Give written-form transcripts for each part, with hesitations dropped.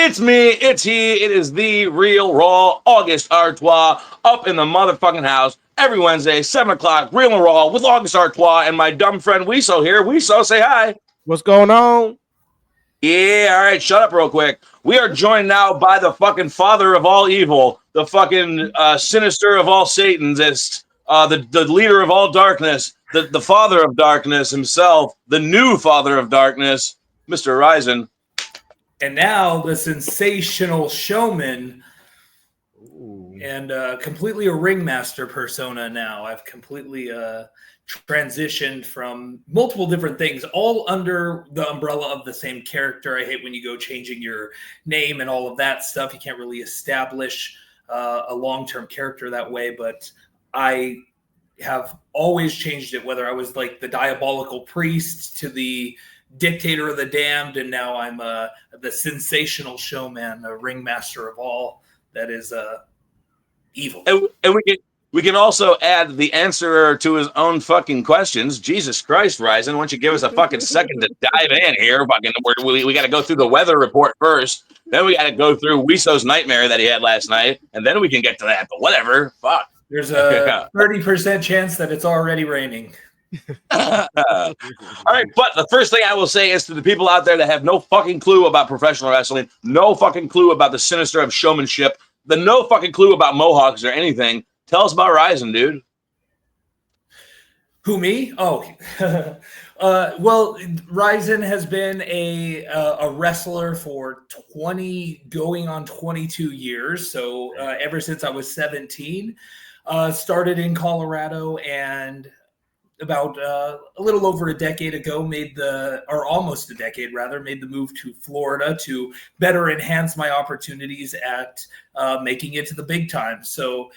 It's me, it's he, it is the real raw August Artois up in the motherfucking house every Wednesday, 7 o'clock, real and raw with August Artois and my dumb friend Wiso here. Wiso, say hi. What's going on? Yeah, all right, shut up real quick. We are joined now by the fucking father of all evil, the fucking sinister of all Satanists, the leader of all darkness, the father of darkness himself, the new father of darkness, Mr. RYZIN. And now the sensational showman and completely a ringmaster persona now. I've completely transitioned from multiple different things, all under the umbrella of the same character. I hate when you go changing your name and all of that stuff. You can't really establish a long-term character that way, but I have always changed it, whether I was like the diabolical priest to the dictator of the damned, and now I'm the sensational showman, a ringmaster of all that is evil. And we can also add the answerer to his own fucking questions. Jesus Christ, RYZIN, why don't you give us a fucking second to dive in here? Fucking, we got to go through the weather report first. Then we got to go through Wiso's nightmare that he had last night, and then we can get to that. But whatever, fuck. There's a 30% chance that it's already raining. All right, but the first thing I will say is to the people out there that have no fucking clue about professional wrestling, no fucking clue about the sinister of showmanship, the no fucking clue about mohawks or anything, tell us about RYZIN, dude. Who, me? Oh, well, RYZIN has been a wrestler for going on 22 years. So ever since I was 17, started in Colorado, and about a little over a decade ago almost a decade rather, made the move to Florida to better enhance my opportunities at making it to the big time. So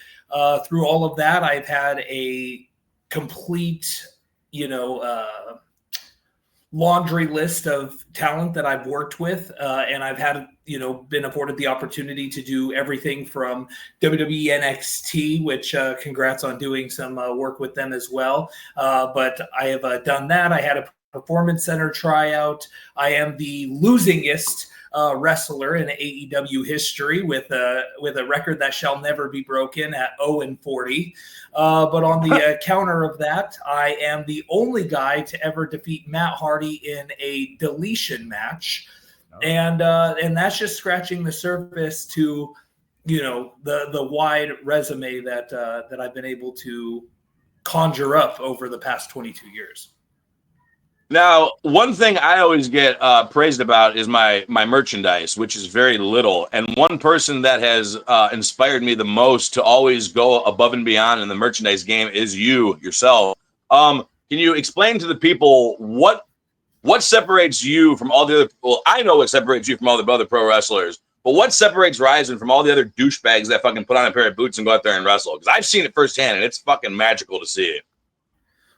through all of that, I've had a complete, laundry list of talent that I've worked with, and I've had, been afforded the opportunity to do everything from WWE NXT, which congrats on doing some work with them as well. But I have done that. I had a performance center tryout. I am the losingest wrestler in AEW history with a record that shall never be broken at 0-40. But on the counter of that, I am the only guy to ever defeat Matt Hardy in a deletion match. And that's just scratching the surface to, the wide resume that I've been able to conjure up over the past 22 years. Now, one thing I always get praised about is my merchandise, which is very little. And one person that has inspired me the most to always go above and beyond in the merchandise game is you yourself. Can you explain to the people what separates you from all the other? Well, I know what separates you from all the other pro wrestlers, but what separates RYZIN from all the other douchebags that fucking put on a pair of boots and go out there and wrestle? Because I've seen it firsthand, and it's fucking magical to see it.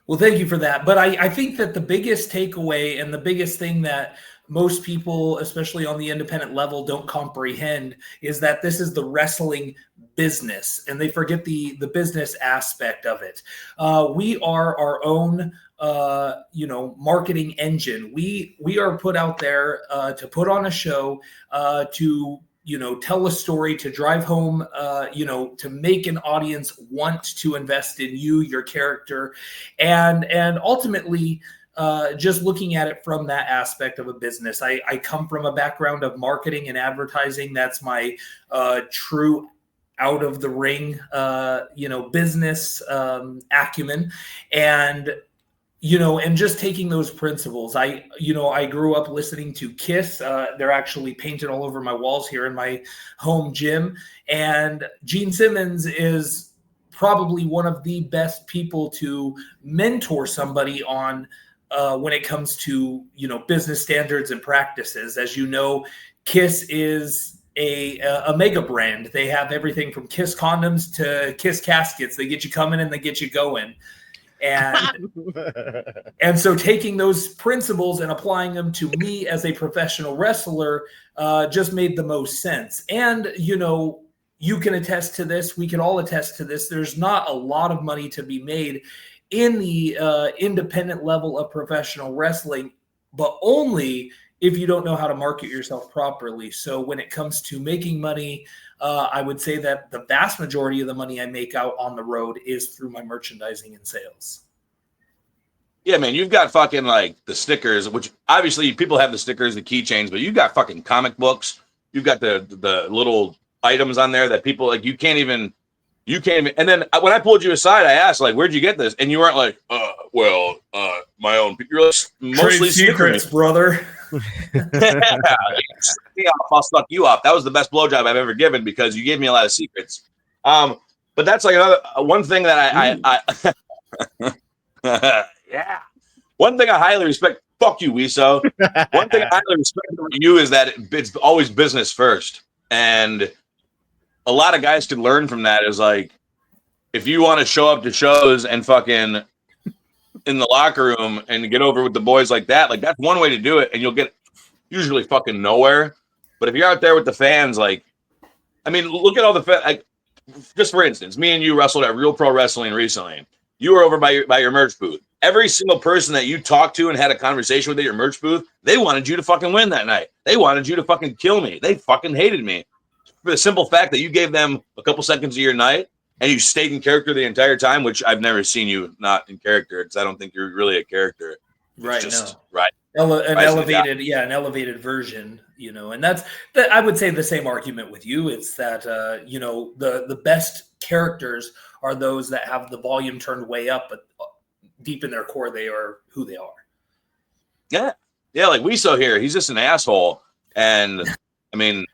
Well, thank you for that. But I think that the biggest takeaway and the biggest thing that most people, especially on the independent level, don't comprehend is that this is the wrestling business, and they forget the business aspect of it. We are our own, marketing engine. We are put out there to put on a show, to tell a story, to drive home, to make an audience want to invest in you, your character, and ultimately just looking at it from that aspect of a business. I come from a background of marketing and advertising. That's my true out of the ring, business acumen. And just taking those principles. I grew up listening to Kiss. They're actually painted all over my walls here in my home gym. And Gene Simmons is probably one of the best people to mentor somebody on when it comes to, business standards and practices. As you know, Kiss is a mega brand. They have everything from Kiss condoms to Kiss caskets. They get you coming and they get you going. And so taking those principles and applying them to me as a professional wrestler just made the most sense. And, you can attest to this. We can all attest to this. There's not a lot of money to be made in the independent level of professional wrestling, but only if you don't know how to market yourself properly. So when it comes to making money, I would say that the vast majority of the money I make out on the road is through my merchandising and sales. Yeah, man, you've got fucking like the stickers, which obviously people have the stickers, the keychains, but you've got fucking comic books. You've got the little items on there that people like. You can't even. And then when I pulled you aside, I asked like, "Where'd you get this?" And you weren't like, my own." You're like, mostly Trade secrets, brother. Yeah, I'll suck you up. That was the best blowjob I've ever given because you gave me a lot of secrets. But that's like another one thing that I yeah. One thing I highly respect. Fuck you, Wiso. One thing I highly respect about you is that it's always business first, and a lot of guys can learn from that. Is like, if you want to show up to shows and fucking in the locker room and get over with the boys like that, like that's one way to do it, and you'll get usually fucking nowhere. But if you're out there with the fans, like, I mean, look at all the like, just for instance, me and you wrestled at Real Pro Wrestling recently. You were over by your merch booth. Every single person that you talked to and had a conversation with at your merch booth, they wanted you to fucking win that night. They wanted you to fucking kill me. They fucking hated me for the simple fact that you gave them a couple seconds of your night and you stayed in character the entire time, which I've never seen you not in character because I don't think you're really a character. Right. Just, no. Right. An elevated version, and that's that. I would say the same argument with you. It's that, the best characters are those that have the volume turned way up, but deep in their core, they are who they are. Yeah. Yeah. Like Wiso here, he's just an asshole. And I mean,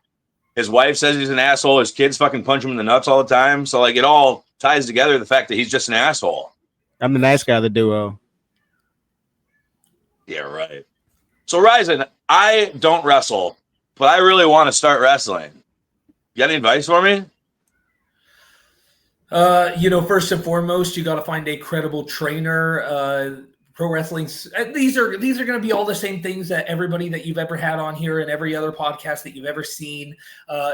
his wife says he's an asshole. His kids fucking punch him in the nuts all the time. So like it all ties together. The fact that he's just an asshole. I'm the nice guy of the duo. Yeah. Right. So RYZIN, I don't wrestle, but I really want to start wrestling. You got any advice for me? First and foremost, you got to find a credible trainer. Pro wrestling. These are going to be all the same things that everybody that you've ever had on here and every other podcast that you've ever seen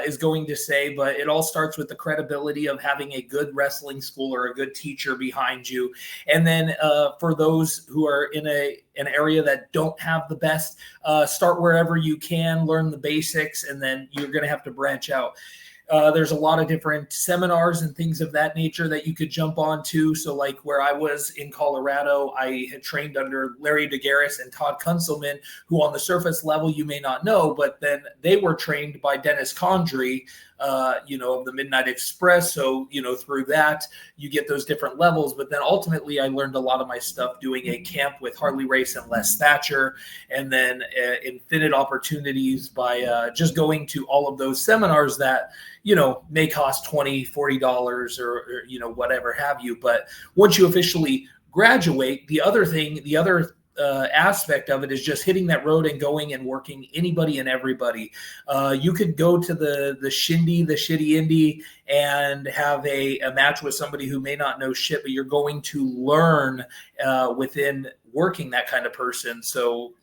is going to say. But it all starts with the credibility of having a good wrestling school or a good teacher behind you. And then for those who are in an area that don't have the best, start wherever you can, learn the basics, and then you're going to have to branch out. There's a lot of different seminars and things of that nature that you could jump onto. So like where I was in Colorado, I had trained under Larry DeGarris and Todd Kunzelman, who on the surface level you may not know, but then they were trained by Dennis Condrey, of the Midnight Express. So, through that, you get those different levels. But then ultimately, I learned a lot of my stuff doing a camp with Harley Race and Les Thatcher, and then infinite opportunities by just going to all of those seminars that, may cost $20, $40 or whatever have you. But once you officially graduate, the other aspect of it is just hitting that road and going and working anybody and everybody. You could go to the shitty indie and have a match with somebody who may not know shit, but you're going to learn within working that kind of person. So,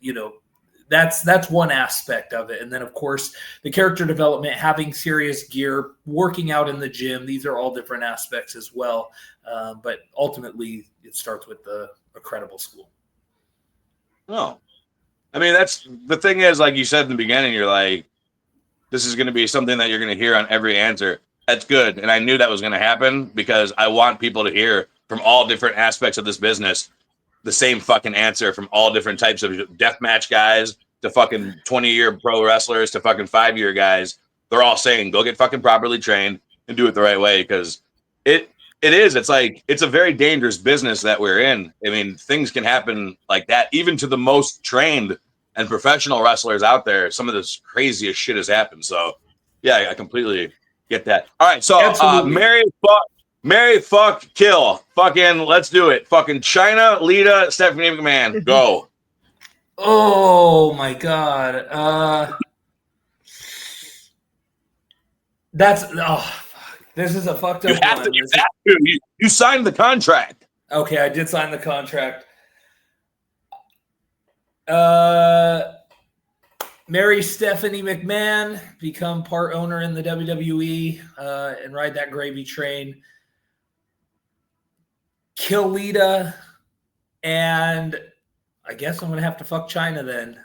that's one aspect of it. And then, of course, the character development, having serious gear, working out in the gym, these are all different aspects as well. But ultimately, it starts with a credible school. No. I mean, that's the thing is, like you said in the beginning, you're like, this is going to be something that you're going to hear on every answer. That's good. And I knew that was going to happen because I want people to hear from all different aspects of this business the same fucking answer from all different types of deathmatch guys to fucking 20-year pro wrestlers to fucking 5-year guys. They're all saying, go get fucking properly trained and do it the right way because it's like, it's a very dangerous business that we're in. I mean, things can happen like that, even to the most trained and professional wrestlers out there. Some of this craziest shit has happened. So yeah, I completely get that. All right. So, Marry, fuck, kill. Fucking, let's do it. Fucking China, Lita, Stephanie McMahon. Go. Oh my God. This is a fucked up one. You signed the contract. Okay, I did sign the contract. Marry Stephanie McMahon, become part owner in the WWE, and ride that gravy train. Kill Lita, and I guess I'm going to have to fuck China then.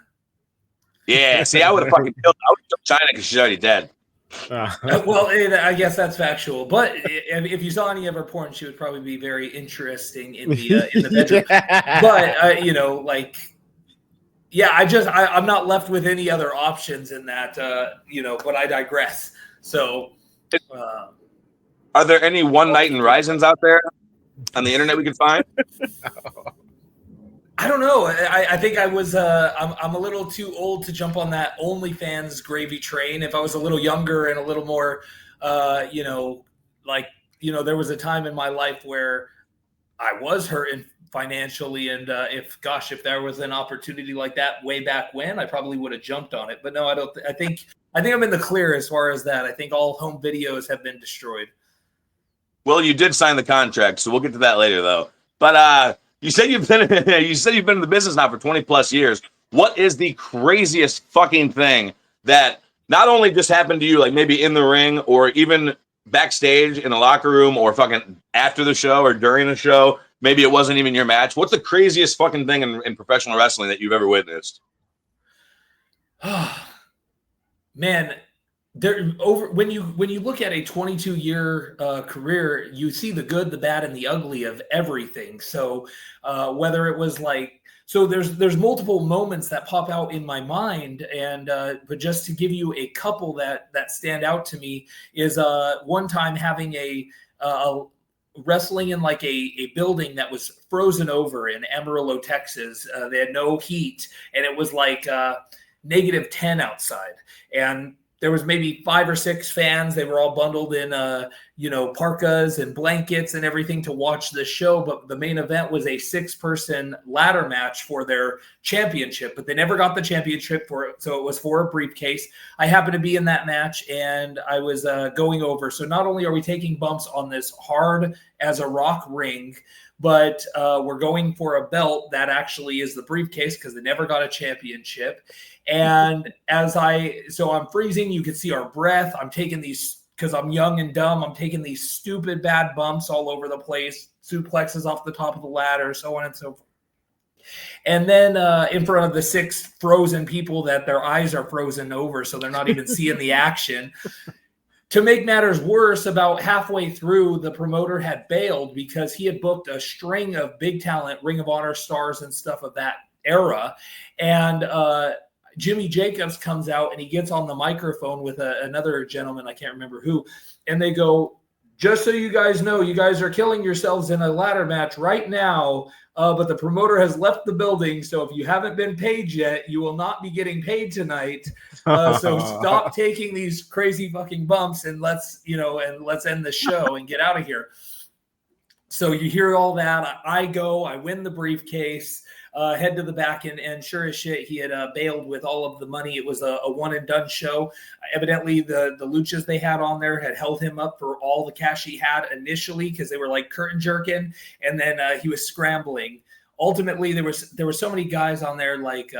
Yeah, see, I would have fucking killed. I would have killed China because she's already dead. Well, I guess that's factual. But if you saw any of her porn, she would probably be very interesting in the bedroom. But I'm not left with any other options in that. But I digress. So, are there any one night in RYZINs out there on the internet we can find? I don't know. I think I was. I'm a little too old to jump on that OnlyFans gravy train. If I was a little younger and a little more, there was a time in my life where I was hurting financially, and if there was an opportunity like that way back when, I probably would have jumped on it. But no, I don't. I think I'm in the clear as far as that. I think all home videos have been destroyed. Well, you did sign the contract, so we'll get to that later, though. But you said you've been in the business now for 20 plus years. What is the craziest fucking thing that not only just happened to you, like maybe in the ring or even backstage in the locker room or fucking after the show or during the show? Maybe it wasn't even your match. What's the craziest fucking thing in professional wrestling that you've ever witnessed? Man, when you look at a 22-year career, you see the good, the bad, and the ugly of everything. So whether it was there's multiple moments that pop out in my mind, and but just to give you a couple that stand out to me is one time having a wrestling in a building that was frozen over in Amarillo, Texas. They had no heat, and it was -10 outside, and there was maybe 5 or 6 fans. They were all bundled in, parkas and blankets and everything to watch the show. But the main event was a 6-person ladder match for their championship. But they never got the championship for it, so it was for a briefcase. I happened to be in that match, and I was going over. So not only are we taking bumps on this hard as a rock ring, but we're going for a belt that actually is the briefcase because they never got a championship. And so I'm freezing, you can see our breath. I'm taking these, because I'm young and dumb, I'm taking these stupid bad bumps all over the place, suplexes off the top of the ladder, so on and so forth. And then in front of the 6 frozen people that their eyes are frozen over, so they're not even seeing the action. To make matters worse, about halfway through, the promoter had bailed because he had booked a string of big talent, Ring of Honor stars and stuff of that era. And Jimmy Jacobs comes out and he gets on the microphone with another gentleman, I can't remember who, and they go, "Just so you guys know, you guys are killing yourselves in a ladder match right now, but the promoter has left the building, so if you haven't been paid yet, you will not be getting paid tonight. So stop taking these crazy fucking bumps and let's end the show and get out of here." So you hear all that. I win the briefcase, head to the back, and sure as shit, he had bailed with all of the money. It was a one and done show. Evidently, the luchas they had on there had held him up for all the cash he had initially because they were like curtain jerking, and then he was scrambling. Ultimately, there were so many guys on there like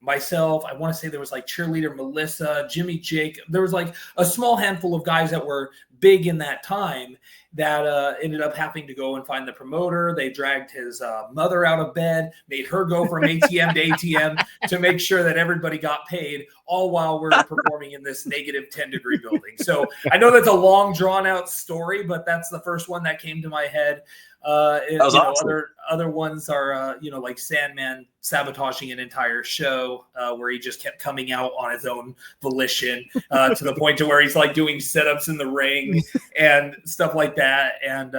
myself. I want to say there was like cheerleader Melissa, Jimmy Jake. There was like a small handful of guys that were big in that time that ended up having to go and find the promoter. They dragged his mother out of bed, made her go from ATM to ATM to make sure that everybody got paid, all while we're performing in this -10-degree building. So I know that's a long, drawn-out story, but that's the first one that came to my head. That was awesome. Other ones are, like Sandman sabotaging an entire show where he just kept coming out on his own volition to the point to where he's like doing setups in the ring and stuff like that. And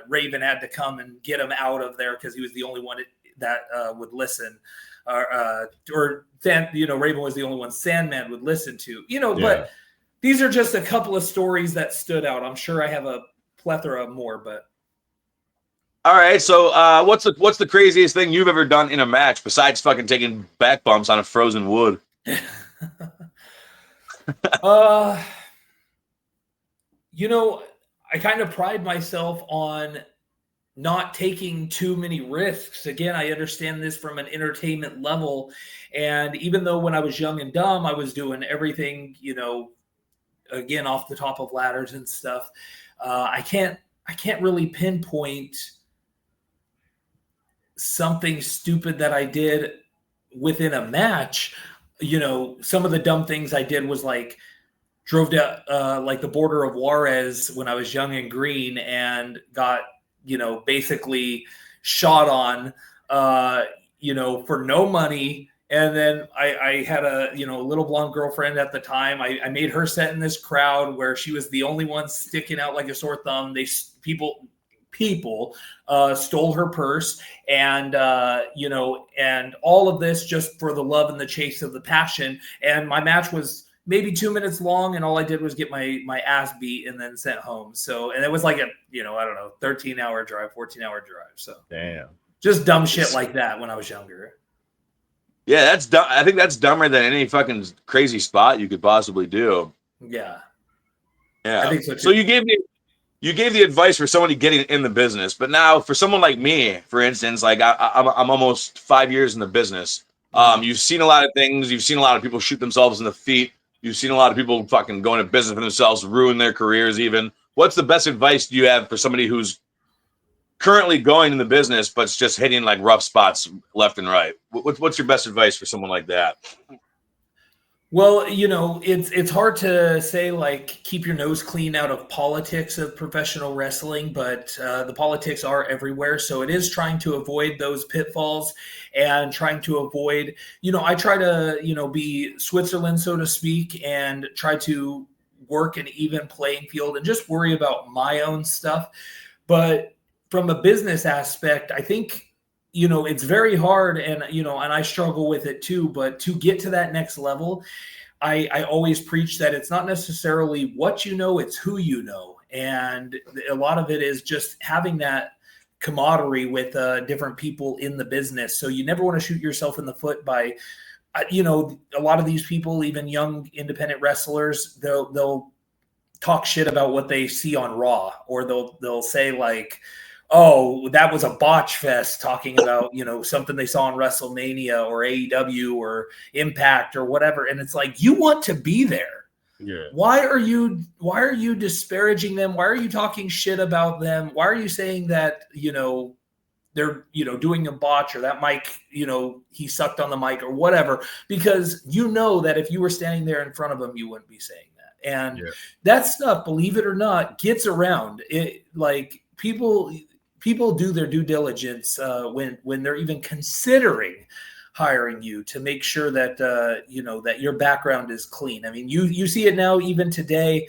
Raven had to come and get him out of there because he was the only one that would listen. Raven was the only one Sandman would listen to. But these are just a couple of stories that stood out. I'm sure I have a plethora more, but. All right, so what's the craziest thing you've ever done in a match besides fucking taking back bumps on a frozen wood? I kind of pride myself on not taking too many risks. Again, I understand this from an entertainment level, and even though when I was young and dumb, I was doing everything, again off the top of ladders and stuff. I can't really pinpoint something stupid that I did within a match. some of the dumb things I did was like drove to like the border of Juarez when I was young and green and got, basically shot on, for no money. And then I had a, little blonde girlfriend at the time. I made her sit in this crowd where she was the only one sticking out like a sore thumb. People stole her purse and, and all of this just for the love and the chase of the passion. And my match was maybe 2 minutes long, and all I did was get my ass beat and then sent home. So, and it was like a, 13-hour drive, 14-hour drive. So Damn. Just dumb shit like that when I was younger. Yeah, that's dumb. I think that's dumber than any fucking crazy spot you could possibly do. Yeah. Yeah. I think so too. So you gave the advice for somebody getting in the business, but now for someone like me, for instance, like I'm almost 5 years in the business. You've seen a lot of things. You've seen a lot of people shoot themselves in the feet. You've seen a lot of people fucking go into business for themselves, ruin their careers even. What's the best advice do you have for somebody who's currently going in the business, but it's just hitting like rough spots left and right? What's your best advice for someone like that? Well, it's hard to say, like, keep your nose clean out of politics of professional wrestling, but the politics are everywhere. So it is trying to avoid those pitfalls and trying to avoid, I try to, be Switzerland, so to speak, and try to work an even playing field and just worry about my own stuff. But from a business aspect, I think, it's very hard and, and I struggle with it too, but to get to that next level, I always preach that it's not necessarily what you know, it's who you know. And a lot of it is just having that camaraderie with different people in the business. So you never want to shoot yourself in the foot by, a lot of these people, even young independent wrestlers, they'll talk shit about what they see on Raw, or they'll say like, oh, that was a botch fest, talking about, something they saw on WrestleMania or AEW or Impact or whatever. And it's like, you want to be there. Yeah. Why are you disparaging them? Why are you talking shit about them? Why are you saying that, they're, doing a botch, or that mic, he sucked on the mic or whatever? Because that if you were standing there in front of him, you wouldn't be saying that. And that stuff, believe it or not, gets around. It, like, people do their due diligence when they're even considering hiring you, to make sure that that your background is clean. I mean, you see it now even today,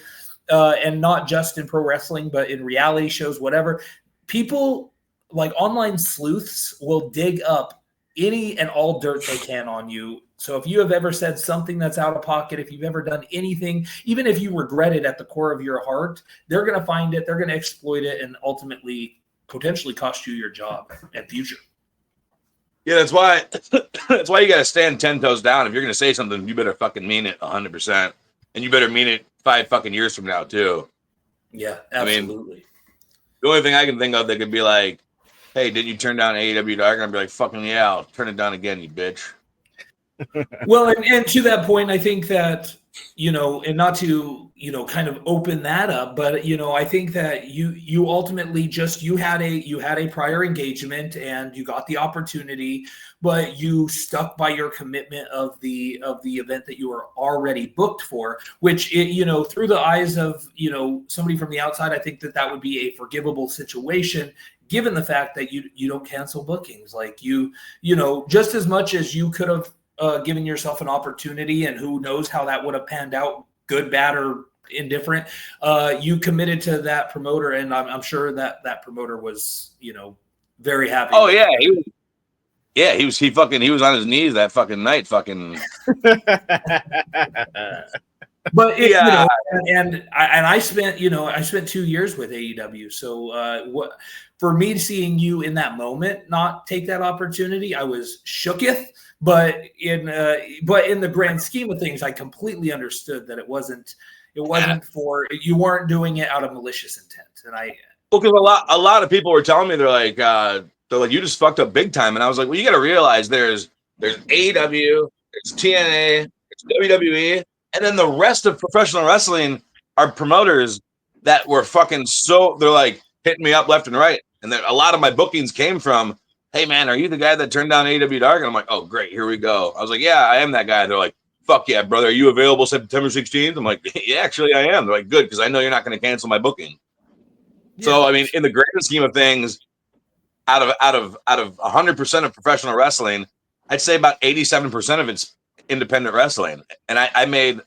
and not just in pro wrestling, but in reality shows, whatever. People like online sleuths will dig up any and all dirt they can on you. So if you have ever said something that's out of pocket, if you've ever done anything, even if you regret it at the core of your heart, they're going to find it, they're going to exploit it, and ultimately potentially cost you your job and future. Yeah, that's why you got to stand 10 toes down. If you're going to say something, you better fucking mean it 100%. And you better mean it 5 fucking years from now too. Yeah, absolutely. I mean, the only thing I can think of that could be like, hey, didn't you turn down AEW Dark? And I'd be like, fucking yeah, I'll turn it down again, you bitch. Well, and to that point, I think that, and not to, kind of open that up, but, I think that you ultimately just, you had a prior engagement and you got the opportunity, but you stuck by your commitment of the event that you were already booked for, which, through the eyes of, somebody from the outside, I think that would be a forgivable situation, given the fact that you don't cancel bookings. Like just as much as you could have given yourself an opportunity, and who knows how that would have panned out, good, bad, or indifferent, you committed to that promoter, and I'm sure that promoter was, very happy. Oh yeah, he was on his knees that fucking night, fucking. But yeah, and I spent 2 years with AEW. So for me, seeing you in that moment not take that opportunity, I was shooketh. But in the grand scheme of things, I completely understood that it wasn't for, you weren't doing it out of malicious intent. And because a lot of people were telling me, they're like you just fucked up big time, and I was like, well, you got to realize there's AEW, there's TNA, there's WWE. And then the rest of professional wrestling are promoters that were fucking they're like hitting me up left and right. And then a lot of my bookings came from, hey man, are you the guy that turned down AEW Dark? And I'm like, oh great, here we go. I was like, yeah, I am that guy. They're like, fuck yeah, brother. Are you available September 16th? I'm like, yeah, actually I am. They're like, good, because I know you're not going to cancel my booking. Yeah. So, I mean, in the grand scheme of things, out of 100% of professional wrestling, I'd say about 87% of it's independent wrestling. And I made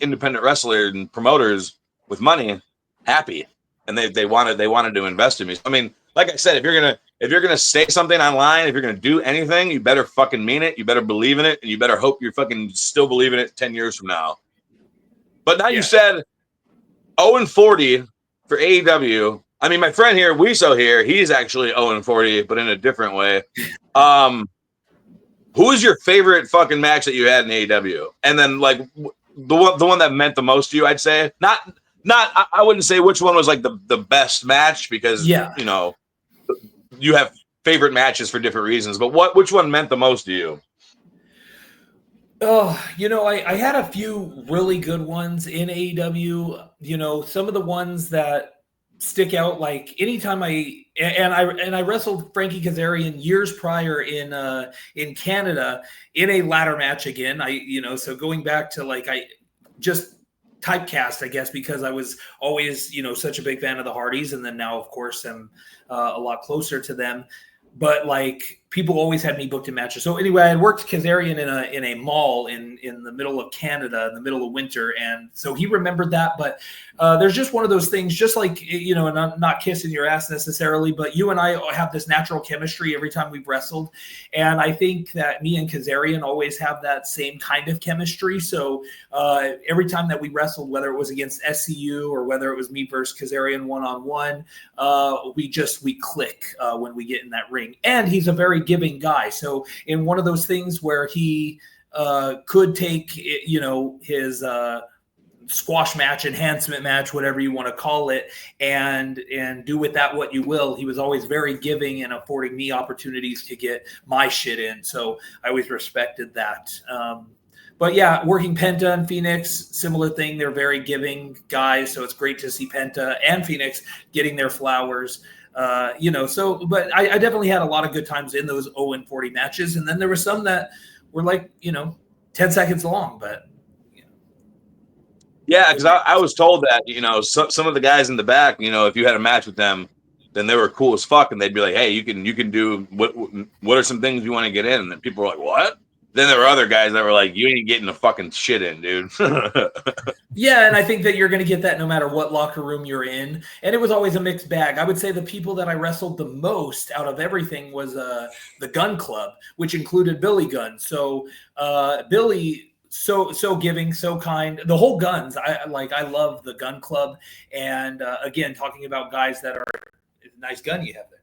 independent wrestlers and promoters with money happy. And they wanted to invest in me. I mean, like I said, if you're gonna say something online, if you're gonna do anything, you better fucking mean it. You better believe in it, and you better hope you're fucking still believing it 10 years from now. But now you said 0-40 for AEW. I mean, my friend here, Wiso here, he's actually 0-40, but in a different way. Who is your favorite fucking match that you had in AEW? And then like the one that meant the most to you, I'd say. I wouldn't say which one was like the best match because you know you have favorite matches for different reasons. But which one meant the most to you? Oh, you know, I had a few really good ones in AEW. You know, some of the ones that stick out, like anytime I wrestled Frankie Kazarian years prior in Canada in a ladder match again. So going back to like I just typecast, I guess, because I was always, you know, such a big fan of the Hardys, and then now, of course, I'm a lot closer to them. But like people always had me booked in matches. So anyway, I had worked Kazarian in a mall in the middle of Canada in the middle of winter, and so he remembered that. But there's just one of those things, just like, you know, and I'm not kissing your ass necessarily, but you and I have this natural chemistry every time we've wrestled, and I think that me and Kazarian always have that same kind of chemistry. So every time that we wrestled, whether it was against SCU or whether it was me versus Kazarian one-on-one, we click when we get in that ring. And he's a very giving guy. So in one of those things where he could take, you know, his squash match, enhancement match, whatever you want to call it, and do with that what you will, he was always very giving and affording me opportunities to get my shit in. So I always respected that. But yeah, working Penta and Phoenix, similar thing. They're very giving guys. So it's great to see Penta and Phoenix getting their flowers. You know, so, but I definitely had a lot of good times in those 0-40 matches. And then there were some that were like, you know, 10 seconds long, but. You know. Yeah, because I was told that, you know, some of the guys in the back, you know, if you had a match with them, then they were cool as fuck. And they'd be like, hey, you can do, what are some things you want to get in? And then people were like, what? Then there were other guys that were like, you ain't getting the fucking shit in, dude. Yeah, and I think that you're going to get that no matter what locker room you're in. And it was always a mixed bag. I would say the people that I wrestled the most out of everything was the Gun Club, which included Billy Gunn. So Billy, so giving, so kind. The whole Guns, I love the Gun Club. And again, talking about guys that are nice gun you have there.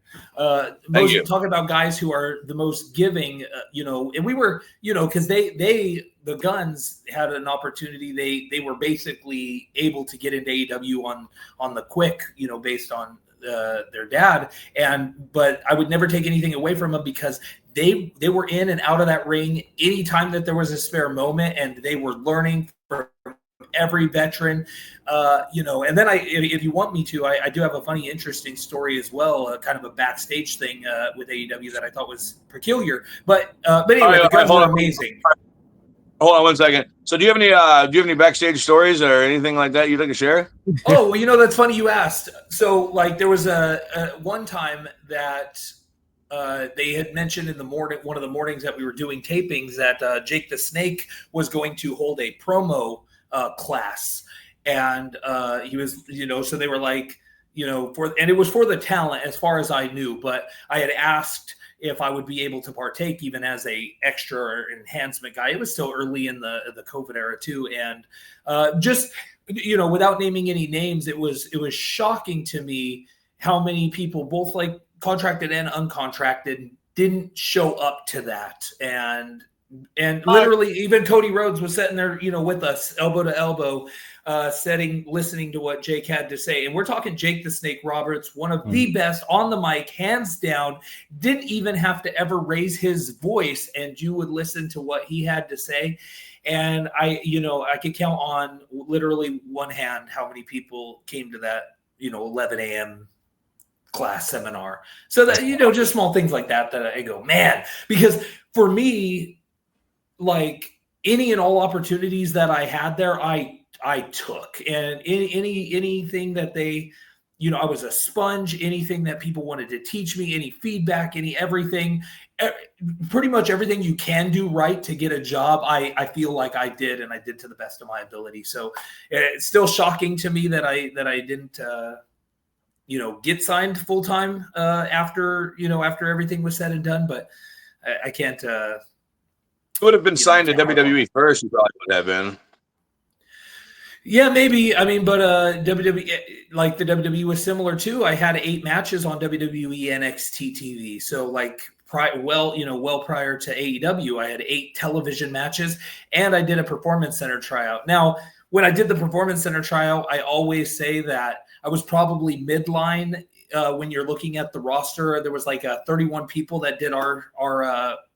Talking about guys who are the most giving, you know, and we were, you know, because the Guns had an opportunity. They were basically able to get into AEW on the quick, you know, based on their dad. But I would never take anything away from them because they were in and out of that ring anytime that there was a spare moment, and they were learning from every veteran, you know. And then if you want me to, I do have a funny, interesting story as well, kind of a backstage thing with AEW that I thought was peculiar. But anyway, the Guns were amazing. Hold on one second. So do you have any backstage stories or anything like that you'd like to share? Oh, well, you know, that's funny you asked. So like there was a one time that they had mentioned in the morning, one of the mornings that we were doing tapings, that Jake the Snake was going to hold a promo class, and he was, you know, so they were like, you know, and it was for the talent as far as I knew, but I had asked if I would be able to partake even as a extra or enhancement guy. It was still early in the COVID era too, and just, you know, without naming any names, it was shocking to me how many people, both like contracted and uncontracted, didn't show up to that. And literally even Cody Rhodes was sitting there, you know, with us elbow to elbow, listening to what Jake had to say. And we're talking Jake the Snake Roberts, one of the best on the mic, hands down, didn't even have to ever raise his voice, and you would listen to what he had to say. And I could count on literally one hand how many people came to that, you know, 11 a.m. class seminar. So that, you know, just small things like that I go, man, because for me, like, any and all opportunities that I had there, I took, and anything that they, I was a sponge. Anything that people wanted to teach me, any feedback, everything, pretty much everything you can do right to get a job, I feel like I did, and I did to the best of my ability. So it's still shocking to me that I didn't, get signed full time after everything was said and done. But I can't. Would have been signed to WWE first. You probably would have been. Yeah, maybe. I mean, but WWE, like the WWE was similar too. I had 8 matches on WWE NXT TV. So like well prior to AEW, I had 8 television matches, and I did a Performance Center tryout. Now, when I did the Performance Center tryout, I always say that I was probably midline. When you're looking at the roster, there was like 31 people that did our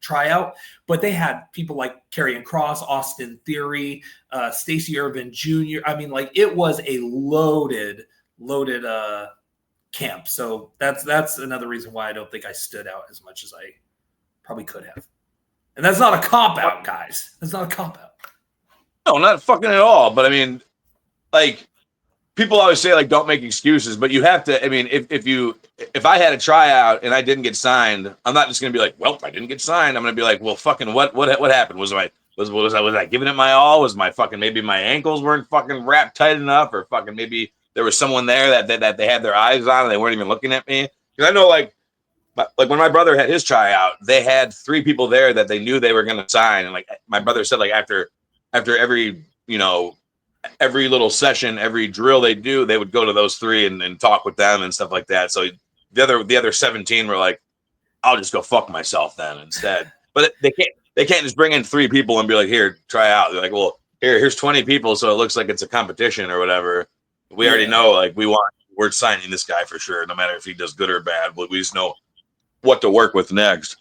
tryout, but they had people like Karrion Kross, Austin Theory, Stacey Irvin Jr. I mean, like it was a loaded camp. So that's another reason why I don't think I stood out as much as I probably could have. And that's not a cop out, guys. That's not a cop out. No, not fucking at all. But I mean, like, people always say, like, don't make excuses, but you have to. I mean, if I had a tryout and I didn't get signed, I'm not just gonna be like, well, I didn't get signed. I'm gonna be like, well, fucking what happened? Was I giving it my all? Was my fucking, maybe my ankles weren't fucking wrapped tight enough, or fucking maybe there was someone there that they had their eyes on and they weren't even looking at me? Because I know, like when my brother had his tryout, they had 3 people there that they knew they were gonna sign, and like my brother said, like after every every little session, every drill they do, they would go to those 3 and talk with them and stuff like that. So the other 17 were like, I'll just go fuck myself then instead. But they can't just bring in 3 people and be like, here, try out. They're like, well, here's 20 people, so it looks like it's a competition or whatever. We already know, like, we're signing this guy for sure, no matter if he does good or bad. But we just know what to work with next.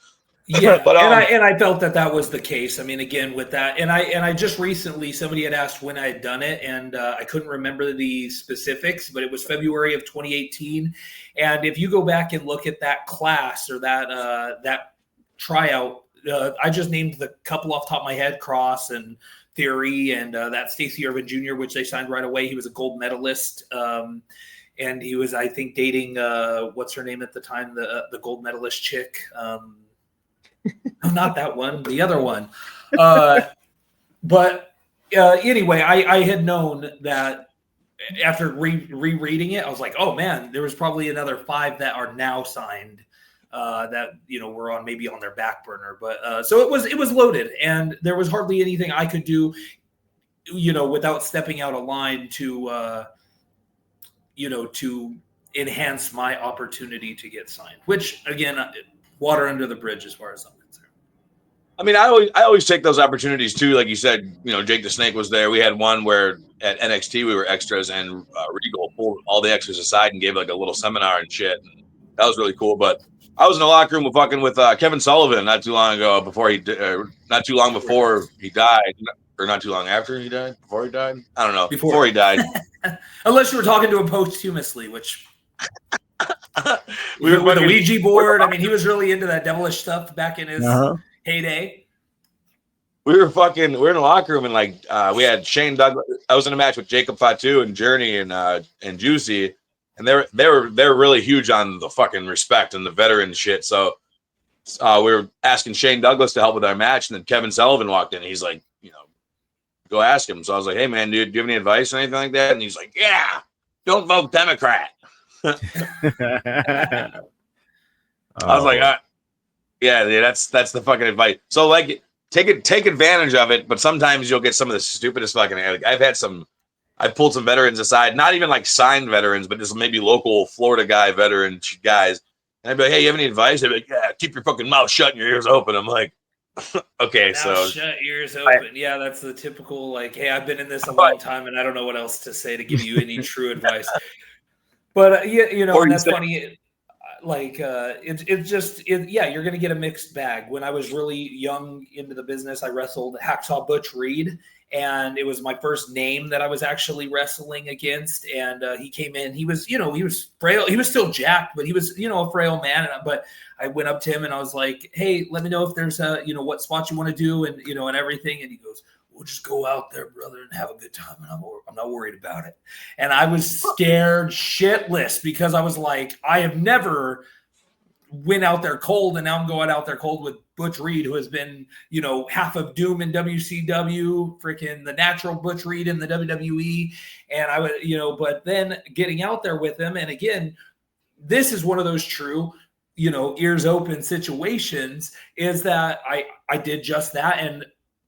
Yeah, but and I felt that was the case. I mean, again, with that, and I just recently, somebody had asked when I had done it, and I couldn't remember the specifics, but it was February of 2018. And if you go back and look at that class or that tryout, I just named the couple off the top of my head, Cross and Theory, and that Stacey Irvin Jr., which they signed right away. He was a gold medalist. And he was, I think, dating what's her name at the time, the gold medalist chick. No, not that one, the other one. But anyway, I had known that after rereading it, I was like, oh man, there was probably another 5 that are now signed that were maybe on their back burner. But so it was loaded, and there was hardly anything I could do, without stepping out of line to enhance my opportunity to get signed. Which again, water under the bridge as far as I'm concerned. I mean, I always take those opportunities too. Like you said, Jake the Snake was there. We had one where at NXT we were extras, and Regal pulled all the extras aside and gave like a little seminar and shit. And that was really cool. But I was in the locker room with Kevin Sullivan not too long ago, not too long before he died, or not too long after he died. Before he died, I don't know. Before he died, unless you were talking to him posthumously, which. We were with a Ouija board. I mean, he was really into that devilish stuff back in his heyday. We were in the locker room, and like we had Shane Douglas. I was in a match with Jacob Fatu and Journey and Juicy, and they're really huge on the fucking respect and the veteran shit. So we were asking Shane Douglas to help with our match, and then Kevin Sullivan walked in. And he's like, go ask him. So I was like, hey man, dude, do you have any advice or anything like that? And he's like, yeah, don't vote Democrat. I was like, yeah, dude, that's the fucking advice. So like, take advantage of it, but sometimes you'll get some of the stupidest fucking. I've pulled some veterans aside, not even like signed veterans, but just maybe local Florida veteran guys. And I'd be like, hey, you have any advice? They'd be like, yeah, keep your fucking mouth shut and your ears open. I'm like, okay, so shut, ears open. Yeah, that's the typical like, hey, I've been in this a long time and I don't know what else to say to give you any true advice. But and that's funny. Yeah, you're going to get a mixed bag. When I was really young into the business, I wrestled Hacksaw Butch Reed, and it was my first name that I was actually wrestling against. And he came in, he was frail. He was still jacked, but he was, a frail man. But I went up to him and I was like, hey, let me know if there's what spots you want to do and, and everything. And he goes, we'll just go out there, brother, and have a good time. And I'm not worried about it. And I was scared shitless because I was like, I have never went out there cold, and now I'm going out there cold with Butch Reed, who has been, half of Doom in WCW, freaking the natural Butch Reed in the WWE. And I would, but then getting out there with him. And again, this is one of those true, ears open situations, is that I did just that. And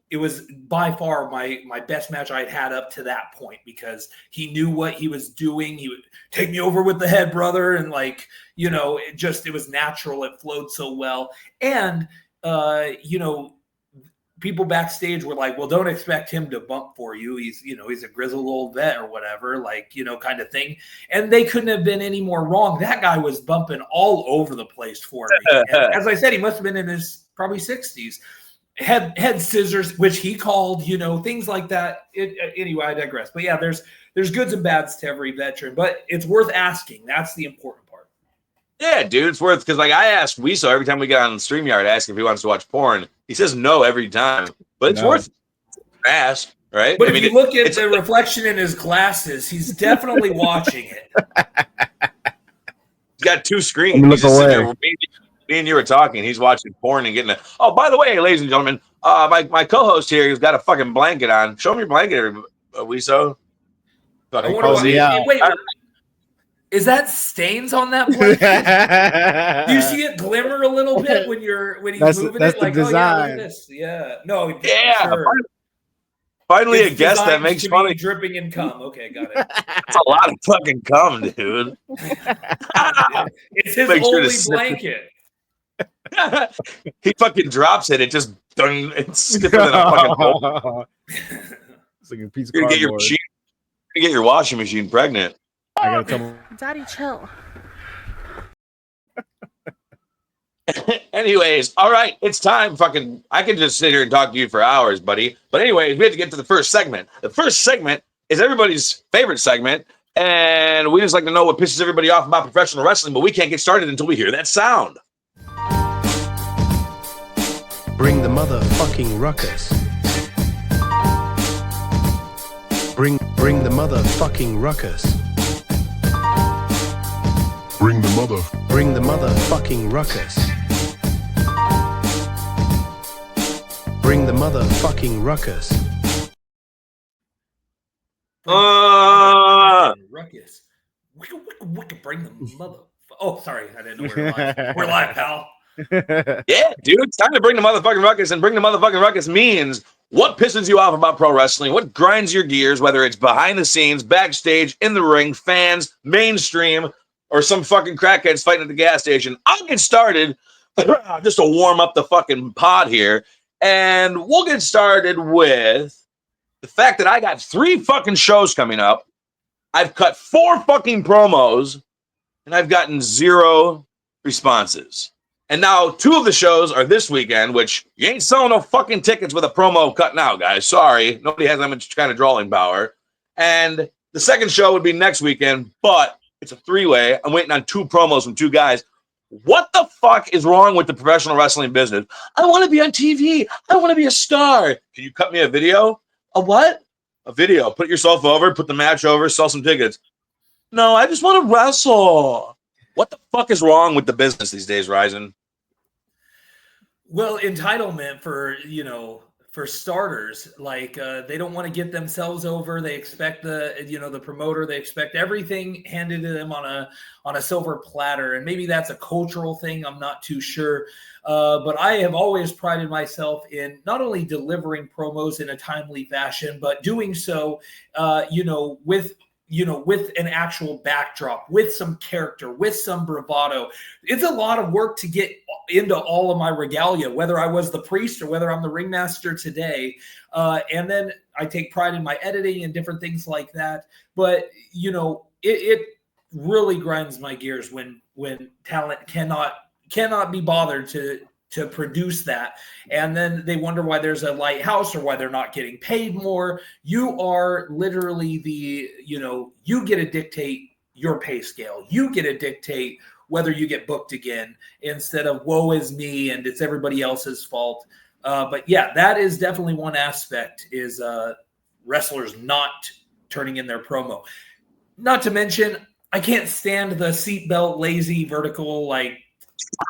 it was by far my best match I'd had up to that point, because he knew what he was doing. He would take me over with the head, brother. And it was natural. It flowed so well. And, people backstage were like, well, don't expect him to bump for you. He's a grizzled old vet or whatever, kind of thing. And they couldn't have been any more wrong. That guy was bumping all over the place for me. And as I said, he must have been in his probably 60s. Head scissors, which he called, things like that. Anyway, I digress. But yeah, there's goods and bads to every veteran, but it's worth asking. That's the important part. Yeah, dude, it's worth, because I asked WISO every time we get on the StreamYard, I ask if he wants to watch porn. He says no every time, but it's worth ask, right? But if you look at the reflection in his glasses, he's definitely watching it. He's got two screens. He's just sitting there. Me and you were talking. He's watching porn and getting it. Oh, by the way, ladies and gentlemen, my co-host here, he's got a fucking blanket on. Show me your blanket, WISO. Wait, is that stains on that blanket? Do you see it glimmer a little bit when he's moving it? Like, design. Oh yeah, look at this. Yeah. No. Yeah. Sure. Finally, a guest that makes funny dripping in cum. Okay, got it. That's a lot of fucking cum, dude. It's his holy blanket. He fucking drops it. It just it's stiffer than a fucking bowl. It's like a piece of cardboard. Get your washing machine pregnant. I gotta tell him. Daddy, chill. Anyways, all right, it's time. Fucking, I can just sit here and talk to you for hours, buddy. But anyways, we have to get to the first segment. The first segment is everybody's favorite segment, and we just like to know what pisses everybody off about professional wrestling, but we can't get started until we hear that sound. Bring the motherfucking ruckus. Bring the motherfucking ruckus. Bring the motherfucking ruckus. Bring the motherfucking ruckus. Ruckus. Wicka, bring the mother. Oh, sorry, I didn't know we were live. We're live, pal. Yeah, dude, it's time to bring the motherfucking ruckus, and bring the motherfucking ruckus means what pisses you off about pro wrestling, what grinds your gears, whether it's behind the scenes, backstage, in the ring, fans, mainstream, or some fucking crackheads fighting at the gas station. I'll get started just to warm up the fucking pod here, and we'll get started with the fact that I got 3 fucking shows coming up. I've cut 4 fucking promos, and I've gotten 0 responses. And now 2 of the shows are this weekend, which you ain't selling no fucking tickets with a promo cut now, guys. Sorry. Nobody has that much kind of drawing power. And the second show would be next weekend, but it's a 3-way. I'm waiting on 2 promos from 2 guys. What the fuck is wrong with the professional wrestling business? I want to be on TV. I want to be a star. Can you cut me a video? A what? A video. Put yourself over, put the match over, sell some tickets. No, I just want to wrestle. What the fuck is wrong with the business these days, RYZIN? Well, entitlement for starters, they don't want to get themselves over. They expect the promoter, they expect everything handed to them on a silver platter. And maybe that's a cultural thing. I'm not too sure. But I have always prided myself in not only delivering promos in a timely fashion, but doing so, with an actual backdrop, with some character, with some bravado. It's a lot of work to get into all of my regalia, whether I was the priest or whether I'm the ringmaster today. And then I take pride in my editing and different things like that. But, it really grinds my gears when talent cannot be bothered to produce that, and then they wonder why there's a lighthouse or why they're not getting paid more. You are literally you get to dictate your pay scale. You get to dictate whether you get booked again, instead of woe is me and it's everybody else's fault. But yeah, that is definitely one aspect, is wrestlers not turning in their promo. Not to mention, I can't stand the seatbelt lazy vertical, like,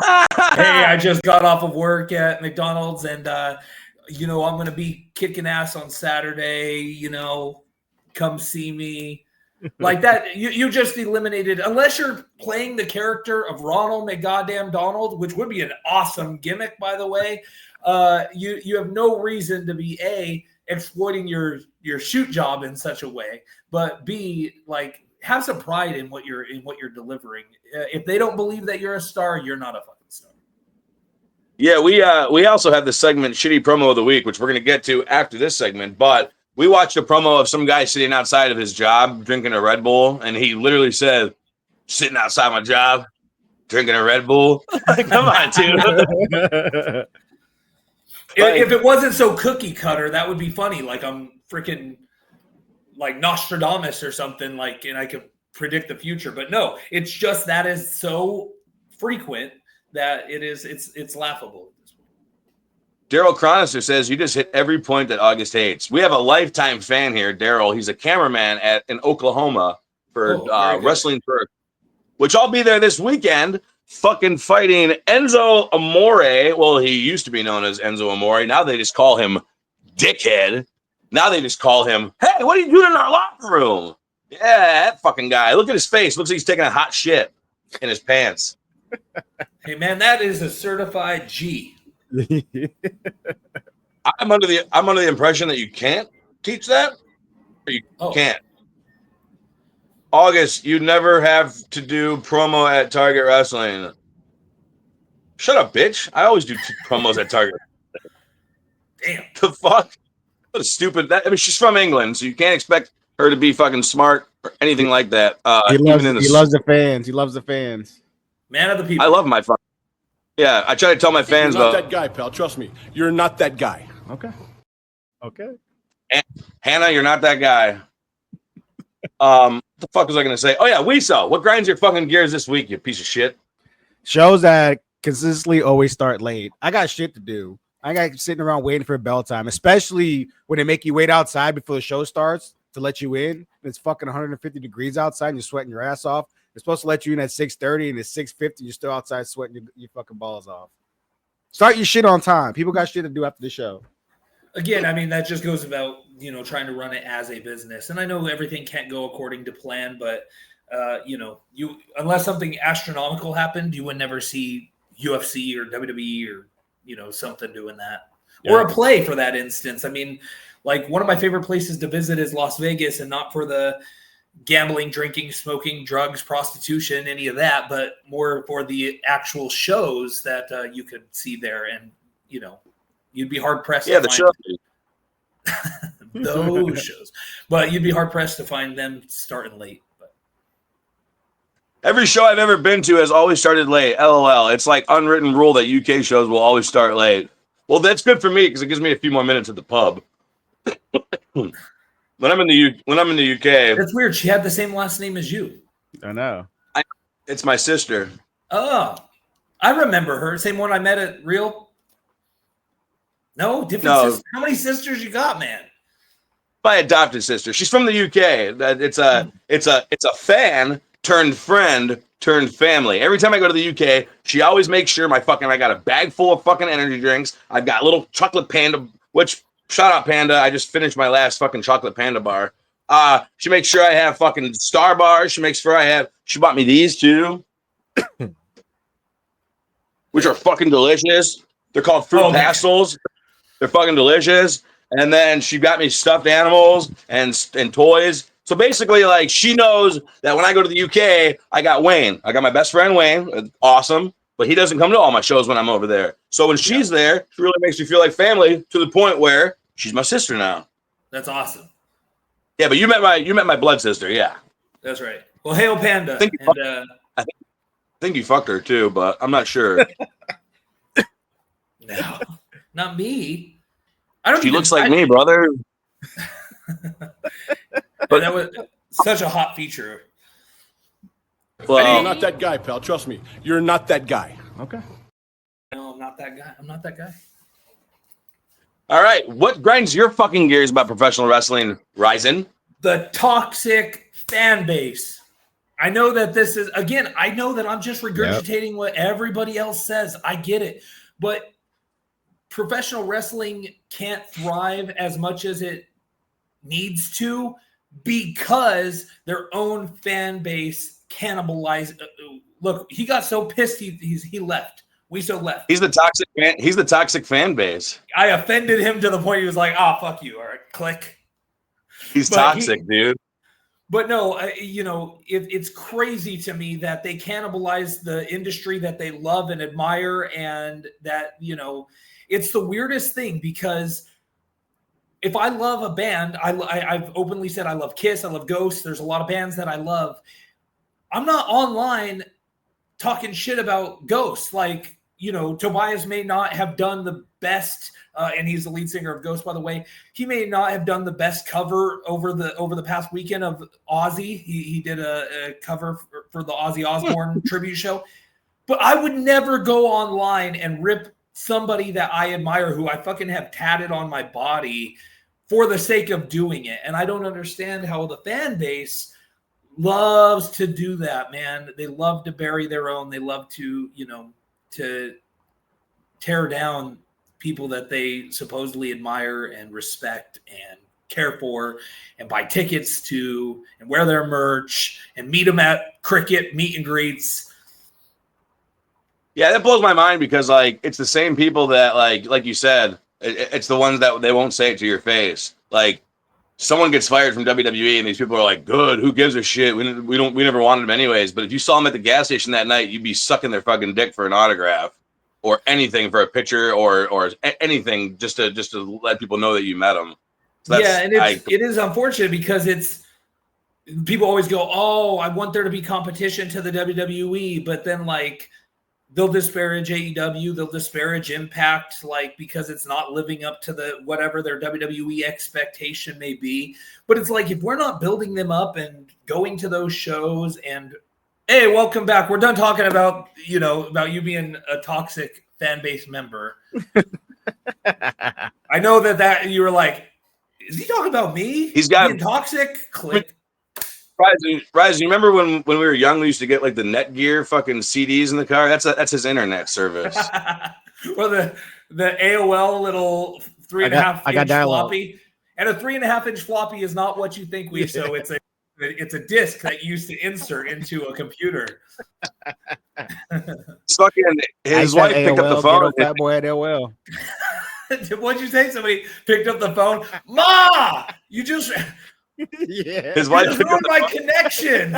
hey, I just got off of work at McDonald's and, I'm going to be kicking ass on Saturday, come see me. Like that, you just eliminated, unless you're playing the character of Ronald McGoddamn Donald, which would be an awesome gimmick, by the way. You have no reason to be exploiting your shoot job in such a way, but B, like, have some pride in what you're delivering. If they don't believe that you're a star, you're not a fucking star. Yeah, we also have the segment Shitty Promo of the Week, which we're going to get to after this segment, but we watched a promo of some guy sitting outside of his job drinking a Red Bull, and he literally said, sitting outside my job drinking a Red Bull. Come on, dude. If it wasn't so cookie cutter, that would be funny. Like, I'm freaking like Nostradamus or something, like, and I could predict the future. But no, it's just that is so frequent that it's laughable. Daryl Cronister says, you just hit every point that August hates. We have a lifetime fan here, Daryl. He's a cameraman in Oklahoma for Wrestling Perk, which I'll be there this weekend, fucking fighting Enzo Amore. Well, he used to be known as Enzo Amore. Now they just call him Dickhead. Now they just call him, hey, what are you doing in our locker room? Yeah, that fucking guy. Look at his face. Looks like he's taking a hot shit in his pants. Hey, man, that is a certified G. I'm under the impression that you can't teach that, or you can't. August, you never have to do promo at Target Wrestling. Shut up, bitch! I always do promos at Target. Damn, the fuck! What a stupid. I mean, she's from England, so you can't expect her to be fucking smart or anything like that. He loves the fans. He loves the fans. Man of the people. I love my fans. Yeah, I try to tell my fans You're not about that guy, pal. Trust me. You're not that guy. Okay. Hannah, you're not that guy. What the fuck was I gonna say? Oh yeah, WISO. What grinds your fucking gears this week, you piece of shit? Shows that consistently always start late. I got shit to do. I got sitting around waiting for bell time, especially when they make you wait outside before the show starts to let you in. It's fucking 150 degrees outside and you're sweating your ass off. They're supposed to let you in at 6:30 and it's 6:50. You're still outside sweating your fucking balls off. Start your shit on time. People got shit to do after the show. Again, I mean, that just goes about, trying to run it as a business. And I know everything can't go according to plan, but, you unless something astronomical happened, you would never see UFC or WWE or, something doing that. Yeah. Or a play for that instance. I mean, like, one of my favorite places to visit is Las Vegas, and not for the gambling, drinking, smoking, drugs, prostitution, any of that, but more for the actual shows that you could see there. And, you'd be hard pressed. Yeah, the show. Those shows, but you'd be hard pressed to find them starting late. But every show I've ever been to has always started late. LOL. It's like unwritten rule that UK shows will always start late. Well, that's good for me because it gives me a few more minutes at the pub. When I'm in the UK, that's weird. She had the same last name as you. I know. It's my sister. Oh, I remember her. Same one I met at Real. No, different sisters. How many sisters you got, man? My adopted sister. She's from the UK. It's a fan turned friend turned family. Every time I go to the UK, she always makes sure I got a bag full of fucking energy drinks. I've got little chocolate panda, which shout out Panda. I just finished my last fucking chocolate panda bar. She makes sure I have fucking Star bars. She bought me these too, which are fucking delicious. They're called fruit pastels. They're fucking delicious. And then she got me stuffed animals and toys. So basically, like, she knows that when I go to the UK, I got Wayne. I got my best friend Wayne. Awesome. But he doesn't come to all my shows when I'm over there. So when she's there, she really makes me feel like family to the point where she's my sister now. That's awesome. Yeah, but you met my blood sister. Yeah. That's right. Well, hail Panda. I think you fucked her too, but I'm not sure. No, not me. I don't. She looks like me, brother. But that was such a hot feature. Well, You're not that guy, pal. Trust me. You're not that guy. Okay. No, I'm not that guy. I'm not that guy. all right. What grinds your fucking gears about professional wrestling, RYZIN? The toxic fan base. I know that this is, again, I know that I'm just regurgitating what everybody else says. I get it. But professional wrestling can't thrive as much as it needs to because their own fan base cannibalized. Look, he got so pissed he left. WISO left. He's the toxic fan. He's the toxic fan base. I offended him to the point he was like, "Ah, fuck you." All right, click. He's toxic, dude. But no, it's crazy to me that they cannibalize the industry that they love and admire, and that, it's the weirdest thing because if I love a band, I've openly said I love Kiss, I love Ghost. There's a lot of bands that I love. I'm not online talking shit about Ghost. Like, Tobias may not have done the best, and he's the lead singer of Ghost, by the way. He may not have done the best cover over the past weekend of Ozzy. He did a cover for the Ozzy Osbourne tribute show. But I would never go online and rip somebody that I admire, who I fucking have tatted on my body, for the sake of doing it. And I don't understand how the fan base loves to do that, man. They love to bury their own. They love to, to tear down people that they supposedly admire and respect and care for, and buy tickets to, and wear their merch, and meet them at cricket meet and greets. Yeah, that blows my mind because it's the same people that like you said, it's the ones that they won't say it to your face. Like, someone gets fired from WWE and these people are like, good, who gives a shit? We never wanted them anyways. But if you saw them at the gas station that night, you'd be sucking their fucking dick for an autograph or anything, for a picture or anything, just to let people know that you met them. So yeah, and it is unfortunate because people always go, oh, I want there to be competition to the WWE, but then they'll disparage AEW, they'll disparage Impact, because it's not living up to the whatever their WWE expectation may be. But it's like, if we're not building them up and going to those shows and, hey, welcome back. We're done talking about, about you being a toxic fan base member. I know that you were like, is he talking about me? He's got being toxic. Click. RYZIN, you remember when we were young, we used to get the Netgear fucking CDs in the car? That's his internet service. Or the AOL little 3.5 inch floppy. And a 3.5 inch floppy is not what you think, so it's a disc that you used to insert into a computer. His wife picked up the phone. Fat boy at AOL. What'd you say? Somebody picked up the phone. Ma, you just Yeah. His wife just picked up ruined my connection.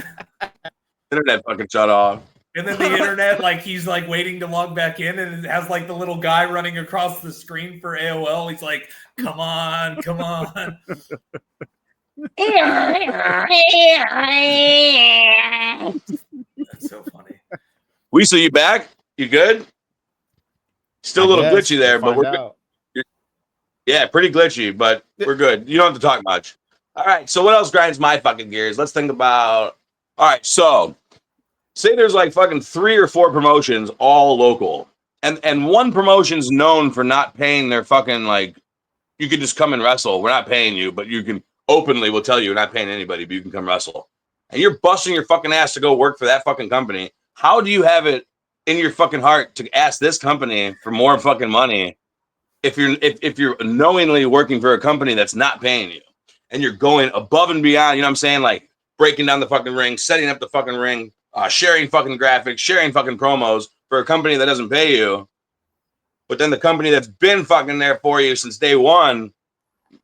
internet fucking shut off. And then the internet, he's waiting to log back in, and it has the little guy running across the screen for AOL. He's like, come on. That's so funny. WISO, you back? You good? Still a little glitchy there, but we're good. Yeah, pretty glitchy, but we're good. You don't have to talk much. All right, so what else grinds my fucking gears? Let's think about... All right, so say there's fucking 3 or 4 promotions, all local. And one promotion's known for not paying their fucking, you can just come and wrestle. We're not paying you, but you can openly, we'll tell you, we're not paying anybody, but you can come wrestle. And you're busting your fucking ass to go work for that fucking company. How do you have it in your fucking heart to ask this company for more fucking money if you're knowingly working for a company that's not paying you, and you're going above and beyond, you know what I'm saying? Breaking down the fucking ring, setting up the fucking ring, sharing fucking graphics, sharing fucking promos for a company that doesn't pay you. But then the company that's been fucking there for you since day one,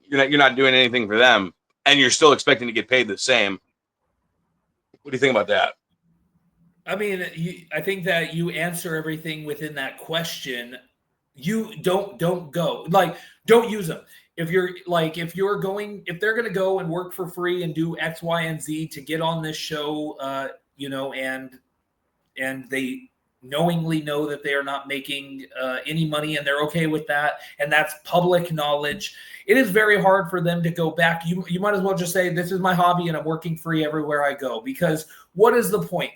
you're not doing anything for them, and you're still expecting to get paid the same. What do you think about that? I mean, I think that you answer everything within that question. You don't go. Don't use them. if they're going to go and work for free and do X, Y, and Z to get on this show, and they knowingly know that they are not making any money and they're okay with that, and that's public knowledge, it is very hard for them to go back. You might as well just say, this is my hobby and I'm working free everywhere I go, because what is the point?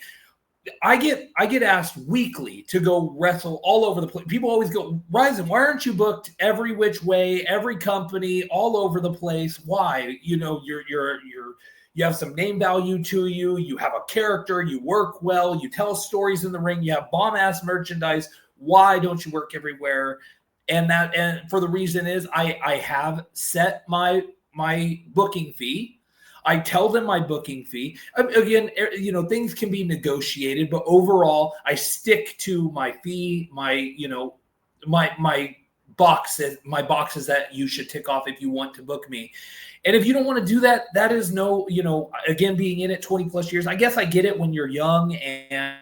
I get asked weekly to go wrestle all over the place. People always go, RYZIN, why aren't you booked every which way, every company, all over the place? Why? You have some name value to you. You have a character. You work well. You tell stories in the ring. You have bomb-ass merchandise. Why don't you work everywhere? And for the reason is I have set my booking fee. I tell them my booking fee. Again, things can be negotiated, but overall, I stick to my fee, my boxes that you should tick off if you want to book me. And if you don't want to do that, that is no, again, being in it 20 plus years, I guess I get it when you're young and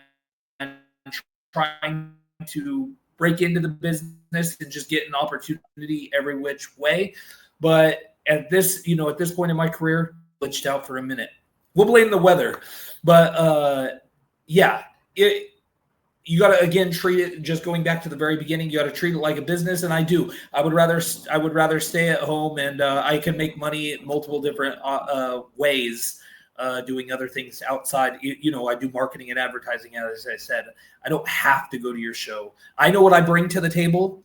trying to break into the business and just get an opportunity every which way. But at this point in my career, glitched out for a minute. We'll blame the weather, but you got to, again, treat it, just going back to the very beginning, you got to treat it like a business. And I do. I would rather stay at home, and I can make money in multiple different ways doing other things outside. I do marketing and advertising. As I said, I don't have to go to your show. I know what I bring to the table.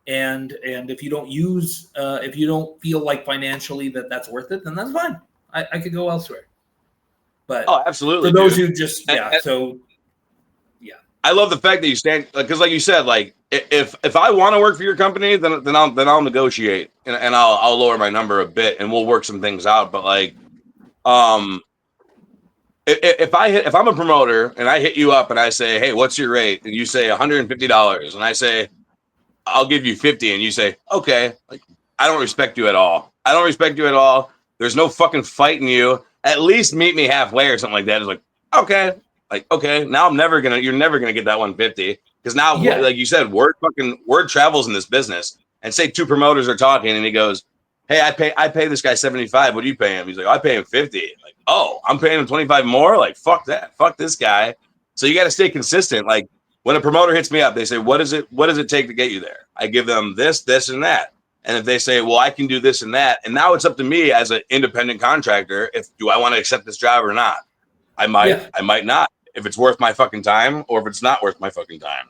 And if you don't feel like financially that's worth it, then that's fine. I could go elsewhere. But absolutely. For those who just, I love the fact that you stand, because like you said, like if I want to work for your company, then I'll negotiate and I'll lower my number a bit and we'll work some things out. But like, if I'm a promoter and I hit you up and I say, hey, what's your rate? And you say $150, and I say, I'll give you 50, and you say, okay, like I don't respect you at all. I don't respect you at all. There's no fucking fighting you. At least meet me halfway or something like that. It's like, okay. Like, okay, now you're never gonna get that 150, because now, like you said, word travels in this business. And say two promoters are talking, and he goes, "Hey, I pay this guy 75. What do you pay him?" He's like, "I pay him 50." Like, oh, I'm paying him 25 more. Like, fuck that, fuck this guy. So you got to stay consistent. Like when a promoter hits me up, they say, "What does it take to get you there?" I give them this, and that. And if they say, "Well, I can do this and that," and now it's up to me as an independent contractor, do I want to accept this job or not? I might not. If it's worth my fucking time, or if it's not worth my fucking time.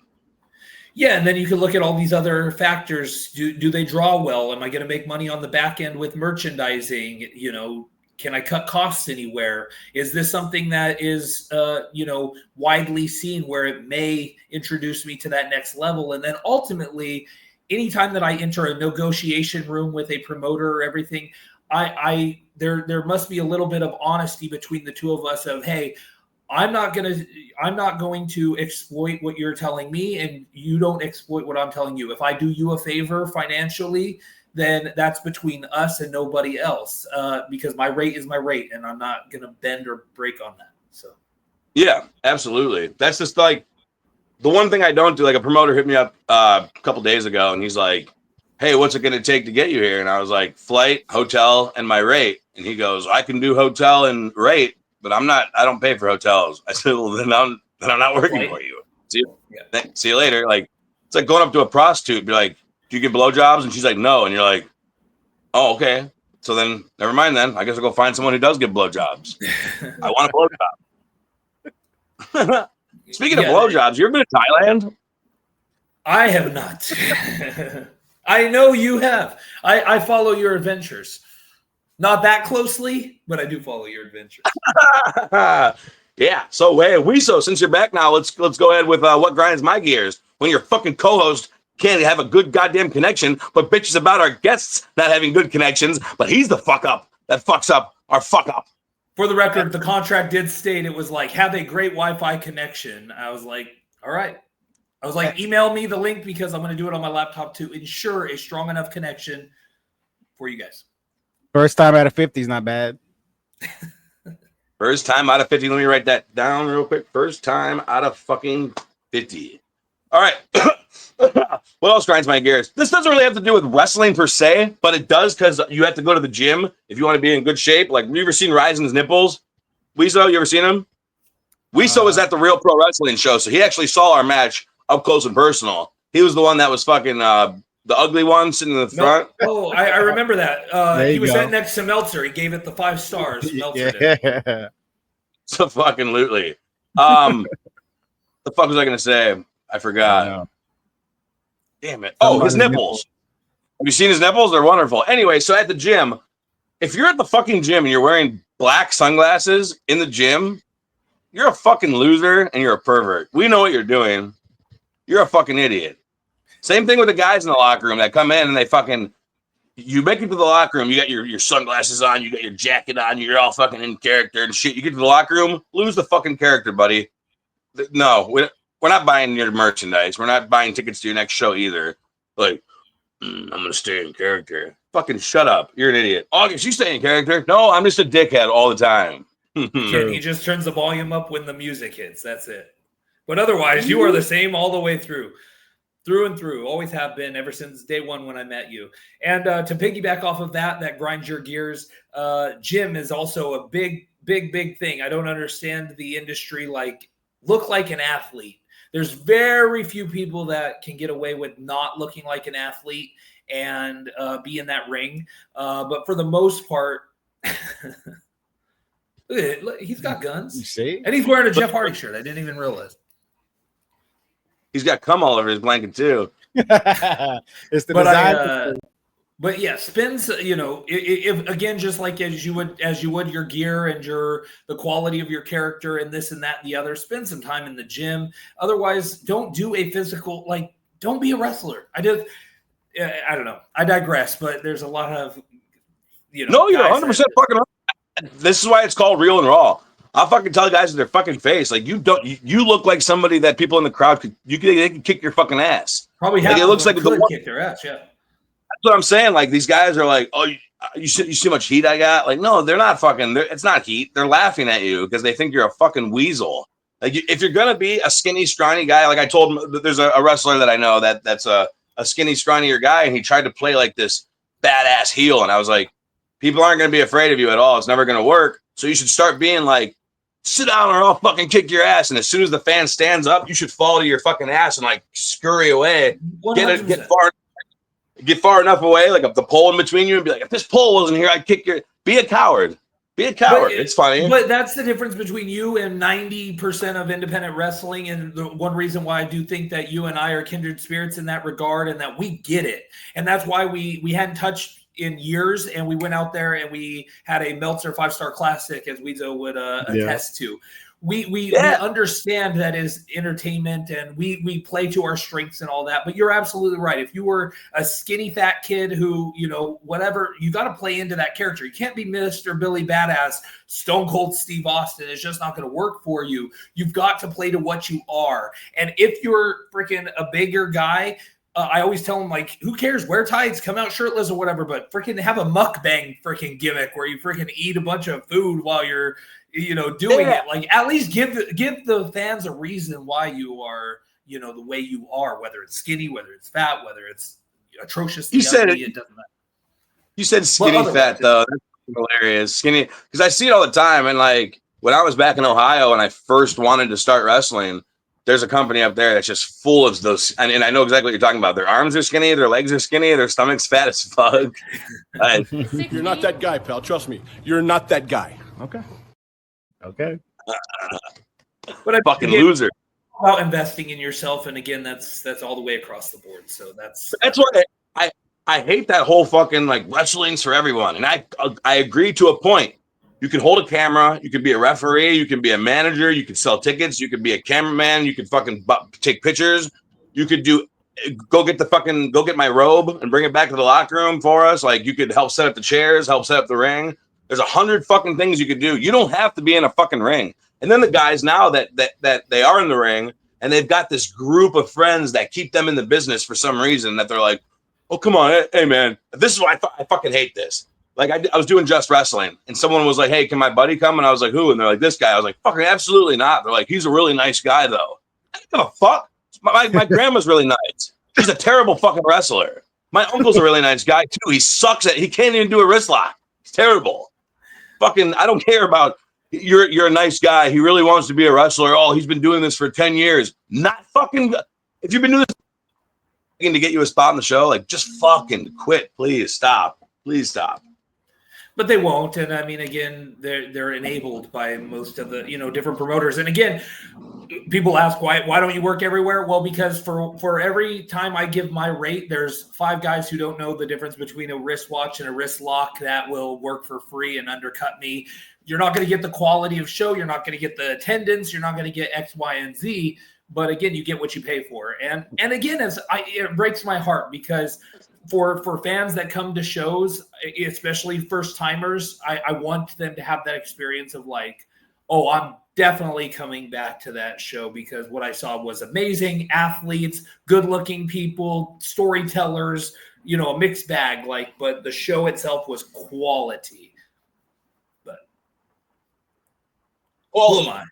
Yeah, and then you can look at all these other factors. Do they draw well? Am I going to make money on the back end with merchandising? Can I cut costs anywhere? Is this something that is, widely seen where it may introduce me to that next level? And then ultimately, anytime that I enter a negotiation room with a promoter or everything, there must be a little bit of honesty between the two of us of, hey, I'm not going to exploit what you're telling me, and you don't exploit what I'm telling you. If I do you a favor financially, then that's between us and nobody else, because my rate is my rate, and I'm not going to bend or break on that. So, yeah, absolutely. That's just like the one thing I don't do. Like a promoter hit me up a couple days ago, and he's like, "Hey, what's it going to take to get you here?" And I was like, "Flight, hotel, and my rate." And he goes, "I can do hotel and rate, but I don't pay for hotels." I said, "Well, then I'm not working for you. See you later." Like, it's like going up to a prostitute, be like, "Do you get blowjobs?" And she's like, "No." And you're like, "Oh, okay. So then never mind then. I guess I'll go find someone who does get blowjobs." I want a blowjob. Speaking of blowjobs, you ever been to Thailand? I have not. I know you have. I follow your adventures. Not that closely, but I do follow your adventures. Yeah. So, hey, WISO, since you're back now, let's go ahead with what grinds my gears. When your fucking co-host can't have a good goddamn connection, but bitches about our guests not having good connections, but he's the fuck up that fucks up our fuck up. For the record, the contract did state it was like, have a great Wi-Fi connection. I was like, all right. I was like, email me the link because I'm going to do it on my laptop to ensure a strong enough connection for you guys. First time out of 50 is not bad. First time out of 50. Let me write that down real quick. First time out of fucking 50. All right. What else grinds my gears? This doesn't really have to do with wrestling per se, but it does because you have to go to the gym if you want to be in good shape. Like, have you ever seen RYZIN's nipples? Wiso, you ever seen him? Wiso was at the Real Pro Wrestling show, so he actually saw our match up close and personal. He was the one that was fucking the ugly one sitting in the front. Oh, I remember that. He was go. sitting next to Meltzer. He gave it the 5 stars. Meltzer did. Yeah. So fucking lootly. The fuck was I gonna say? I forgot. Damn it. Oh, his nipples. Have you seen his nipples? They're wonderful. Anyway, so at the gym, if you're at the fucking gym and you're wearing black sunglasses in the gym, you're a fucking loser and you're a pervert. We know what you're doing. You're a fucking idiot. Same thing with the guys in the locker room that come in and they fucking, you make it to the locker room, you got your sunglasses on, you got your jacket on, you're all fucking in character and shit. You get to the locker room, lose the fucking character, buddy. No, we're not buying your merchandise. We're not buying tickets to your next show either. Like, I'm going to stay in character. Fucking shut up. You're an idiot. August, you stay in character. No, I'm just a dickhead all the time. He just turns the volume up when the music hits. That's it. But otherwise, you are the same all the way through and through. Always have been ever since day one when I met you. And to piggyback off of that grinds your gears, gym is also a big thing. I don't understand the industry. Like, look like an athlete. There's very few people that can get away with not looking like an athlete and be in that ring. But for the most part, look at it. Look, he's got guns. You see? And he's wearing a Jeff Hardy shirt. I didn't even realize. He's got cum all over his blanket too. It's the design. But yeah, spins. You know, if again, just like as you would your gear and the quality of your character and this and that and the other. Spend some time in the gym. Otherwise, don't do a physical. Like, don't be a wrestler. I don't know. I digress. But there's a lot of No, you're 100% fucking right. This is why it's called Real and Raw. I'll fucking tell guys in their fucking face, like, you look like somebody that people in the crowd they could kick your fucking ass. Probably like, it looks like could kick their ass. Yeah. That's what I'm saying. Like, these guys are like, oh, you see how much heat I got? Like, no, they're not fucking. It's not heat. They're laughing at you because they think you're a fucking weasel. Like, if you're gonna be a skinny, scrawny guy, like I told him, there's a wrestler that I know that's a skinny, scrawnier guy, and he tried to play like this badass heel, and I was like, people aren't gonna be afraid of you at all. It's never gonna work. So you should start being like, sit down or I'll fucking kick your ass. And as soon as the fan stands up, you should fall to your fucking ass and like scurry away. 100%. Get far enough away, like the pole in between you, and be like, if this pole wasn't here, I'd kick your. Be a coward. Be a coward. It's funny. But that's the difference between you and 90% of independent wrestling. And the one reason why I do think that you and I are kindred spirits in that regard, and that we get it. And that's why we hadn't touched in years, and we went out there and we had a Meltzer 5-star classic, as Wiso would attest to. We understand that is entertainment, and we play to our strengths and all that. But you're absolutely right. If you were a skinny fat kid who, whatever, you got to play into that character. You can't be Mr. Billy Badass, Stone Cold Steve Austin. It's just not going to work for you. You've got to play to what you are. And if you're freaking a bigger guy, I always tell them, like, who cares? Wear tights, come out shirtless or whatever, but freaking have a mukbang freaking gimmick where you freaking eat a bunch of food while you're doing it. Like, at least give the fans a reason why you are, the way you are, whether it's skinny, whether it's fat, whether it's atrocious. You said it doesn't matter. You said skinny fat though. That's hilarious. Skinny, because I see it all the time. And like when I was back in Ohio and I first wanted to start wrestling, there's a company up there that's just full of those. And I know exactly what you're talking about. Their arms are skinny, their legs are skinny, their stomach's fat as fuck. You're not that guy, pal. Trust me. You're not that guy. Okay. But I fucking loser. About investing in yourself, and again, that's all the way across the board. So that's why I hate that whole fucking like wrestling's for everyone. And I agree to a point. You can hold a camera, you can be a referee, you can be a manager, you can sell tickets, you can be a cameraman, you can fucking take pictures, you could go get my robe and bring it back to the locker room for us. Like, you could help set up the chairs, help set up the ring. There's 100 fucking things you could do. You don't have to be in a fucking ring. And then the guys now that they are in the ring and they've got this group of friends that keep them in the business for some reason, that they're like, oh, come on. Hey man, this is why I fucking hate this. Like, I was doing Just Wrestling and someone was like, hey, can my buddy come? And I was like, who? And they're like, this guy. I was like, fucking absolutely not. They're like, he's a really nice guy though. I don't give a fuck. My grandma's really nice. She's a terrible fucking wrestler. My uncle's a really nice guy too. He sucks he can't even do a wrist lock. It's terrible. Fucking, I don't care about you're a nice guy. He really wants to be a wrestler. Oh, he's been doing this for 10 years. Not fucking, if you've been doing this to get you a spot on the show, like just fucking quit. Please stop. Please stop. But they won't, and I mean, again, they're enabled by most of the different promoters. And again, people ask why don't you work everywhere? Well, because for every time I give my rate, there's 5 guys who don't know the difference between a wristwatch and a wrist lock that will work for free and undercut me. You're not going to get the quality of show. You're not going to get the attendance. You're not going to get X, Y, and Z. But again, you get what you pay for. And again, it breaks my heart because for fans that come to shows, especially first timers, I want them to have that experience of like, oh, I'm definitely coming back to that show because what I saw was amazing. Athletes, good looking people, storytellers, a mixed bag, but the show itself was quality. But who am I?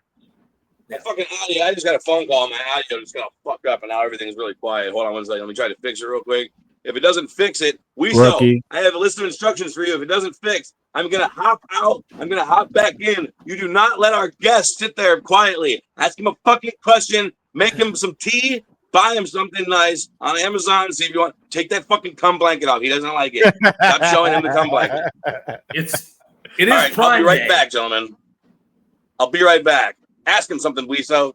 Yeah. Fucking audio. I just got a phone call. My audio just got fucked up, and now everything's really quiet. Hold on one second. Let me try to fix it real quick. If it doesn't fix it, WISO, I have a list of instructions for you. If it doesn't fix, I'm going to hop out. I'm going to hop back in. You do not let our guest sit there quietly. Ask him a fucking question. Make him some tea. Buy him something nice on Amazon. See if you want. Take that fucking cum blanket off. He doesn't like it. Stop showing him the cum blanket. It is All right, Prime I'll be right Day. back, gentlemen. I'll be right back. Ask him something, WISO.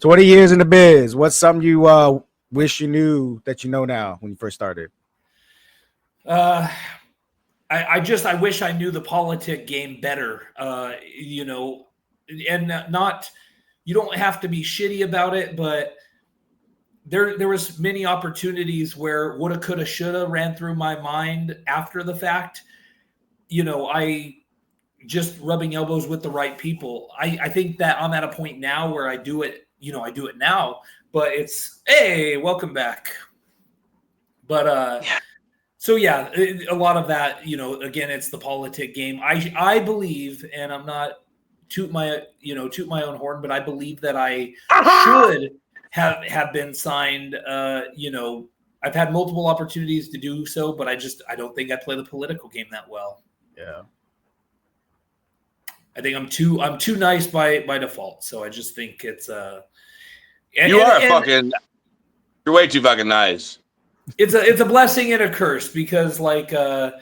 20 years in the biz. What's something you wish you knew that you know now when you first started? I wish I knew the politic game better. And not, you don't have to be shitty about it, but there was many opportunities where woulda, coulda, shoulda ran through my mind after the fact. I just rubbing elbows with the right people. I think that I'm at a point now where I do it, I do it now, but it's, hey, welcome back. But, so yeah, a lot of that, again, it's the politic game. I believe, and I'm not toot my own horn, but I believe that I should have been signed. I've had multiple opportunities to do so, but I don't think I play the political game that well. Yeah. I think I'm too nice by default. So I just think it's you're way too fucking nice. It's a blessing and a curse because I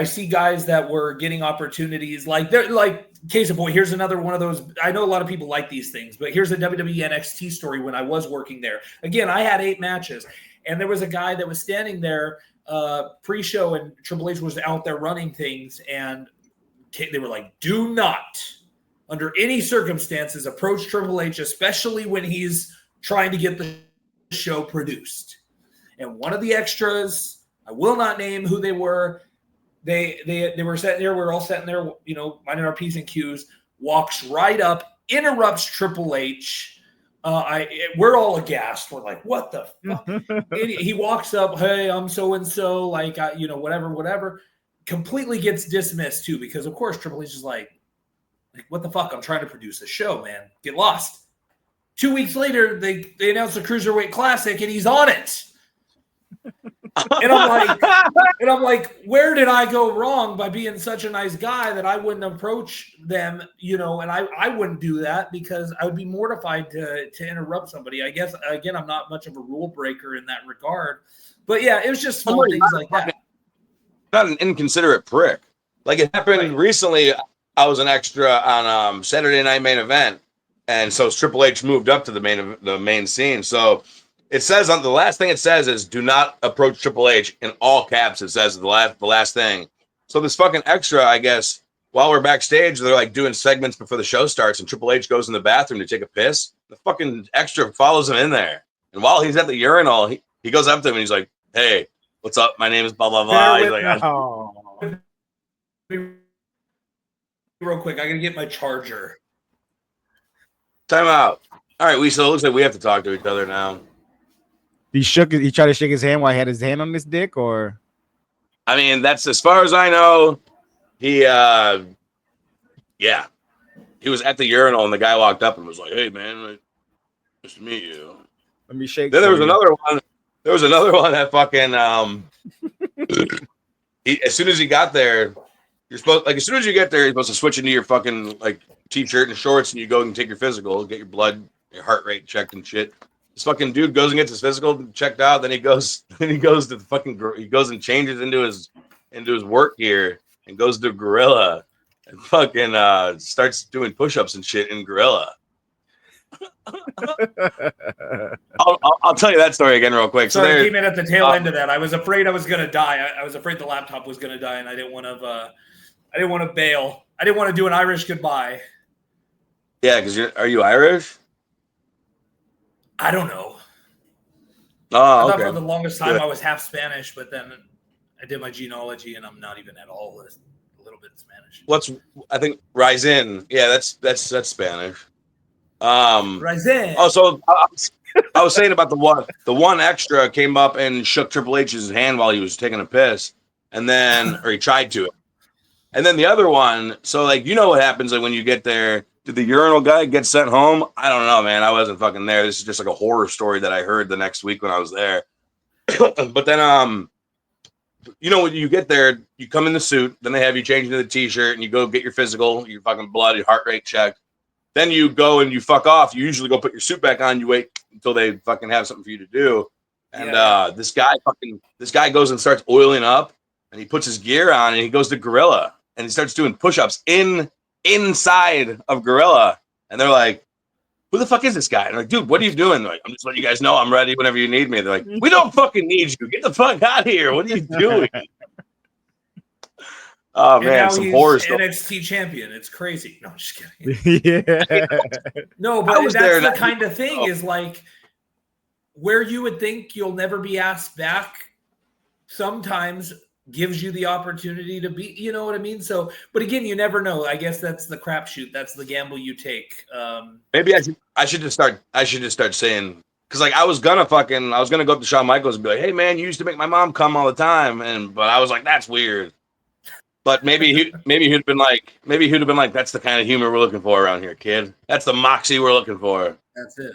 see guys that were getting opportunities they're like, case in point, here's another one of those. I know a lot of people like these things, but here's a WWE NXT story when I was working there. Again, I had 8 matches and there was a guy that was standing there pre-show and Triple H was out there running things and they were like, do not, under any circumstances, approach Triple H, especially when he's trying to get the show produced. And one of the extras, I will not name who they were, they were sitting there, we're all sitting there, minding our P's and Q's, walks right up, interrupts Triple H. We're all aghast. We're like, what the fuck? He walks up, hey, I'm so-and-so, whatever. Completely gets dismissed too, because of course Triple H is like, what the fuck? I'm trying to produce a show, man. Get lost. 2 weeks later, they announced the Cruiserweight Classic and he's on it. And I'm like, where did I go wrong by being such a nice guy that I wouldn't approach them, and I wouldn't do that because I would be mortified to interrupt somebody. I guess, again, I'm not much of a rule breaker in that regard. But yeah, it was just small things like that. Not an inconsiderate prick. Like it happened recently. I was an extra on Saturday Night Main Event, and so Triple H moved up to the main scene. So it says on the last thing it says is "Do not approach Triple H" in all caps. It says the last thing. So this fucking extra, I guess, while we're backstage, they're like doing segments before the show starts, and Triple H goes in the bathroom to take a piss. The fucking extra follows him in there, and while he's at the urinal, he goes up to him and he's like, "Hey, what's up? My name is blah blah blah." He's like, real quick, I gotta get my charger. Time out. All right, so it looks like we have to talk to each other now. He tried to shake his hand while he had his hand on his dick, or? I mean, that's as far as I know. He was at the urinal and the guy walked up and was like, "Hey, man, Nice to meet you. Let me shake. Then there was another one. There was another one that fucking as soon as he got there, you're supposed as soon as you get there, you're supposed to switch into your fucking like t-shirt and shorts, and you go and take your physical, get your blood, your heart rate checked and shit. This fucking dude goes and gets his physical checked out. Then he goes to the fucking he goes and changes into his work gear and goes to Gorilla and fucking starts doing push-ups and shit in Gorilla. I'll tell you that story again real quick. Sorry, I came in at the tail end of that. I was afraid I was going to die. I was afraid the laptop was going to die, and I didn't want to bail. I didn't want to do an Irish goodbye. Yeah, because are you Irish? I don't know. Oh, I thought okay. for the longest time I was half Spanish, but then I did my genealogy, and I'm not even at all a little bit Spanish. I think RYZIN. Yeah, that's Spanish. RYZIN. Oh, so I was saying about the one extra came up and shook Triple H's hand while he was taking a piss, and then or he tried to, and then the other one. So like you know what happens like when you get there. Did the urinal guy get sent home? I don't know, man. I wasn't fucking there. This is just like a horror story that I heard the next week when I was there. But then, you know, when you get there, you come in the suit, then they have you change into the t-shirt and you go get your physical, your fucking blood, your heart rate check. Then you go and you fuck off. You usually go put your suit back on. You wait until they fucking have something for you to do. And this guy goes and starts oiling up and he puts his gear on and he goes to Gorilla and he starts doing push-ups inside of Gorilla, and they're like, "Who the fuck is this guy?" And I'm like, "Dude, what are you doing?" They're like, "I'm just letting you guys know I'm ready whenever you need me." They're like, "We don't fucking need you. Get the fuck out of here. What are you doing?" Oh and man, some horror stuff. NXT champion. It's crazy. No, I'm just kidding. Yeah. No, but that's the kind of thing is like where you would think you'll never be asked back. Sometimes gives you the opportunity to be, you know what I mean? So, but again, you never know. I guess that's the crapshoot. That's the gamble you take. Maybe I should just start saying, because like I was gonna go up to Shawn Michaels and be like, "Hey man, you used to make my mom come all the time," but I was like, "That's weird." But maybe he'd have been like, "That's the kind of humor we're looking for around here, kid. That's the moxie we're looking for." That's it.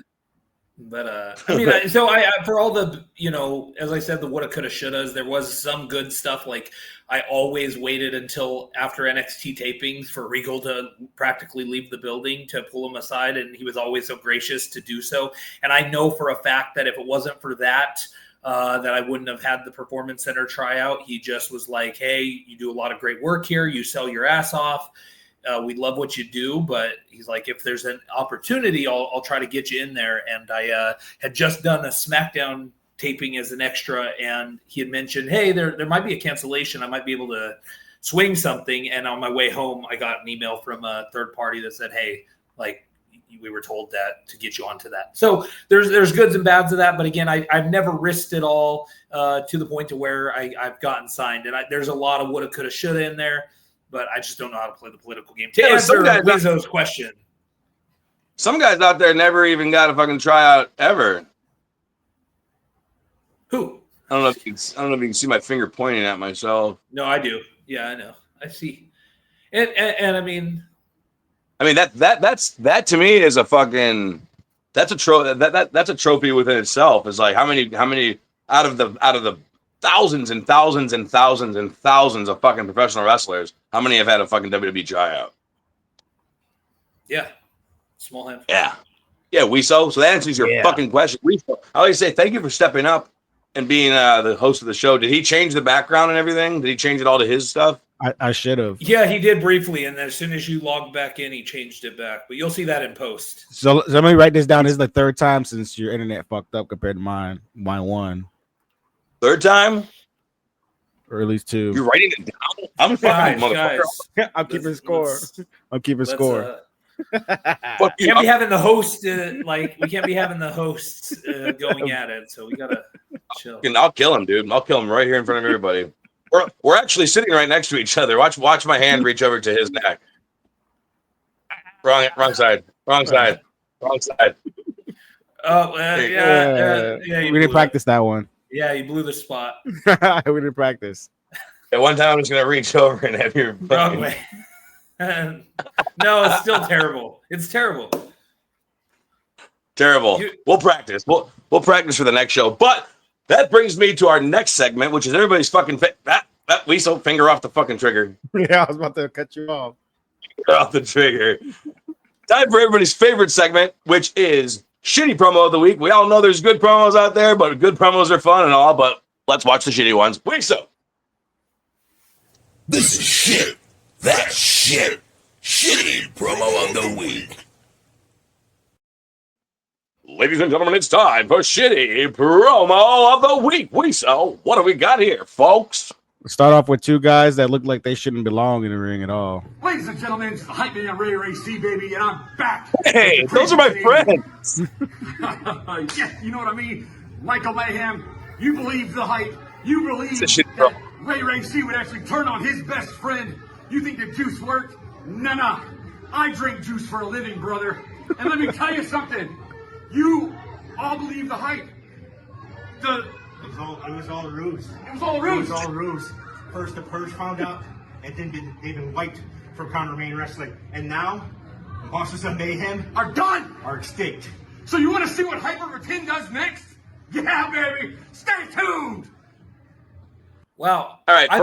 But I mean, so I for all the, you know, as I said, the woulda, coulda, shouldas, there was some good stuff. Like I always waited until after NXT tapings for Regal to practically leave the building to pull him aside, and he was always so gracious to do so. And I know for a fact that if it wasn't for that, that I wouldn't have had the Performance Center tryout. He just was like, "Hey, you do a lot of great work here. You sell your ass off. We love what you do," but he's like, if there's an opportunity, I'll try to get you in there. And I had just done a SmackDown taping as an extra, and he had mentioned, "Hey, there might be a cancellation. I might be able to swing something." And on my way home, I got an email from a third party that said, "Hey, like we were told that to get you onto that." So there's goods and bads of that. But again, I've never risked it all to the point to where I've gotten signed. And there's a lot of woulda, coulda, shoulda in there. But I just don't know how to play the political game. To answer Wizo's question. Some guys out there never even got a fucking tryout ever. Who? I don't know if you can see my finger pointing at myself. No, I do. Yeah, I know. I see. And I mean that to me is a fucking that's a trophy within itself. Is like how many out of the thousands and thousands and thousands and thousands of fucking professional wrestlers, how many have had a fucking WWE tryout? Yeah. Small handful. Yeah, Wiso. So that answers your fucking question. Wiso, I always say thank you for stepping up and being the host of the show. Did he change the background and everything? Did he change it all to his stuff? I should have. Yeah, he did briefly, and then as soon as you logged back in, he changed it back. But you'll see that in post. So let me write this down. This is the third time since your internet fucked up compared to mine. Mine won. Third time? Or at least two. You're writing it down? I'm a fucking motherfucker. I'm keeping score. I'm keeping score. Can't be having the host we can't be having the hosts going at it, so we gotta chill. I'll kill him, dude. I'll kill him right here in front of everybody. We're actually sitting right next to each other. Watch my hand reach over to his neck. Wrong side. Oh, yeah. We didn't practice that one. Yeah, you blew the spot. We didn't practice. At one time, I was gonna reach over and have your wrong way. No, it's still terrible. It's terrible. Terrible. We'll practice. We'll practice for the next show. But that brings me to our next segment, which is everybody's fucking that Wiso, finger off the fucking trigger. Yeah, I was about to cut you off. Finger off the trigger. Time for everybody's favorite segment, which is shitty promo of the week. We all know there's good promos out there, but good promos are fun and all. But let's watch the shitty ones. Wiso. This is shit. That's shit. Shitty promo of the week. Ladies and gentlemen, it's time for shitty promo of the week. Wiso, what do we got here, folks? Let's start off with two guys that look like they shouldn't belong in the ring at all. Ladies and gentlemen, it's the hype man Ray C, baby, and I'm back. Hey, those are my friends. Yeah, you know what I mean? Michael Mayhem, you believe the hype. You believe It's a shit that promo. Ray C would actually turn on his best friend. You think the juice worked? Nah. I drink juice for a living, brother. And let me tell you something. You all believe the hype. It was all a ruse. It was all a ruse. It was all a ruse. First, the Purge found out, and then they've been wiped from Counter Main Wrestling. And now, the Bosses of Mayhem Are done. are extinct. So you want to see what Hyper Number 10 does next? Yeah, baby. Stay tuned. Wow. All right, I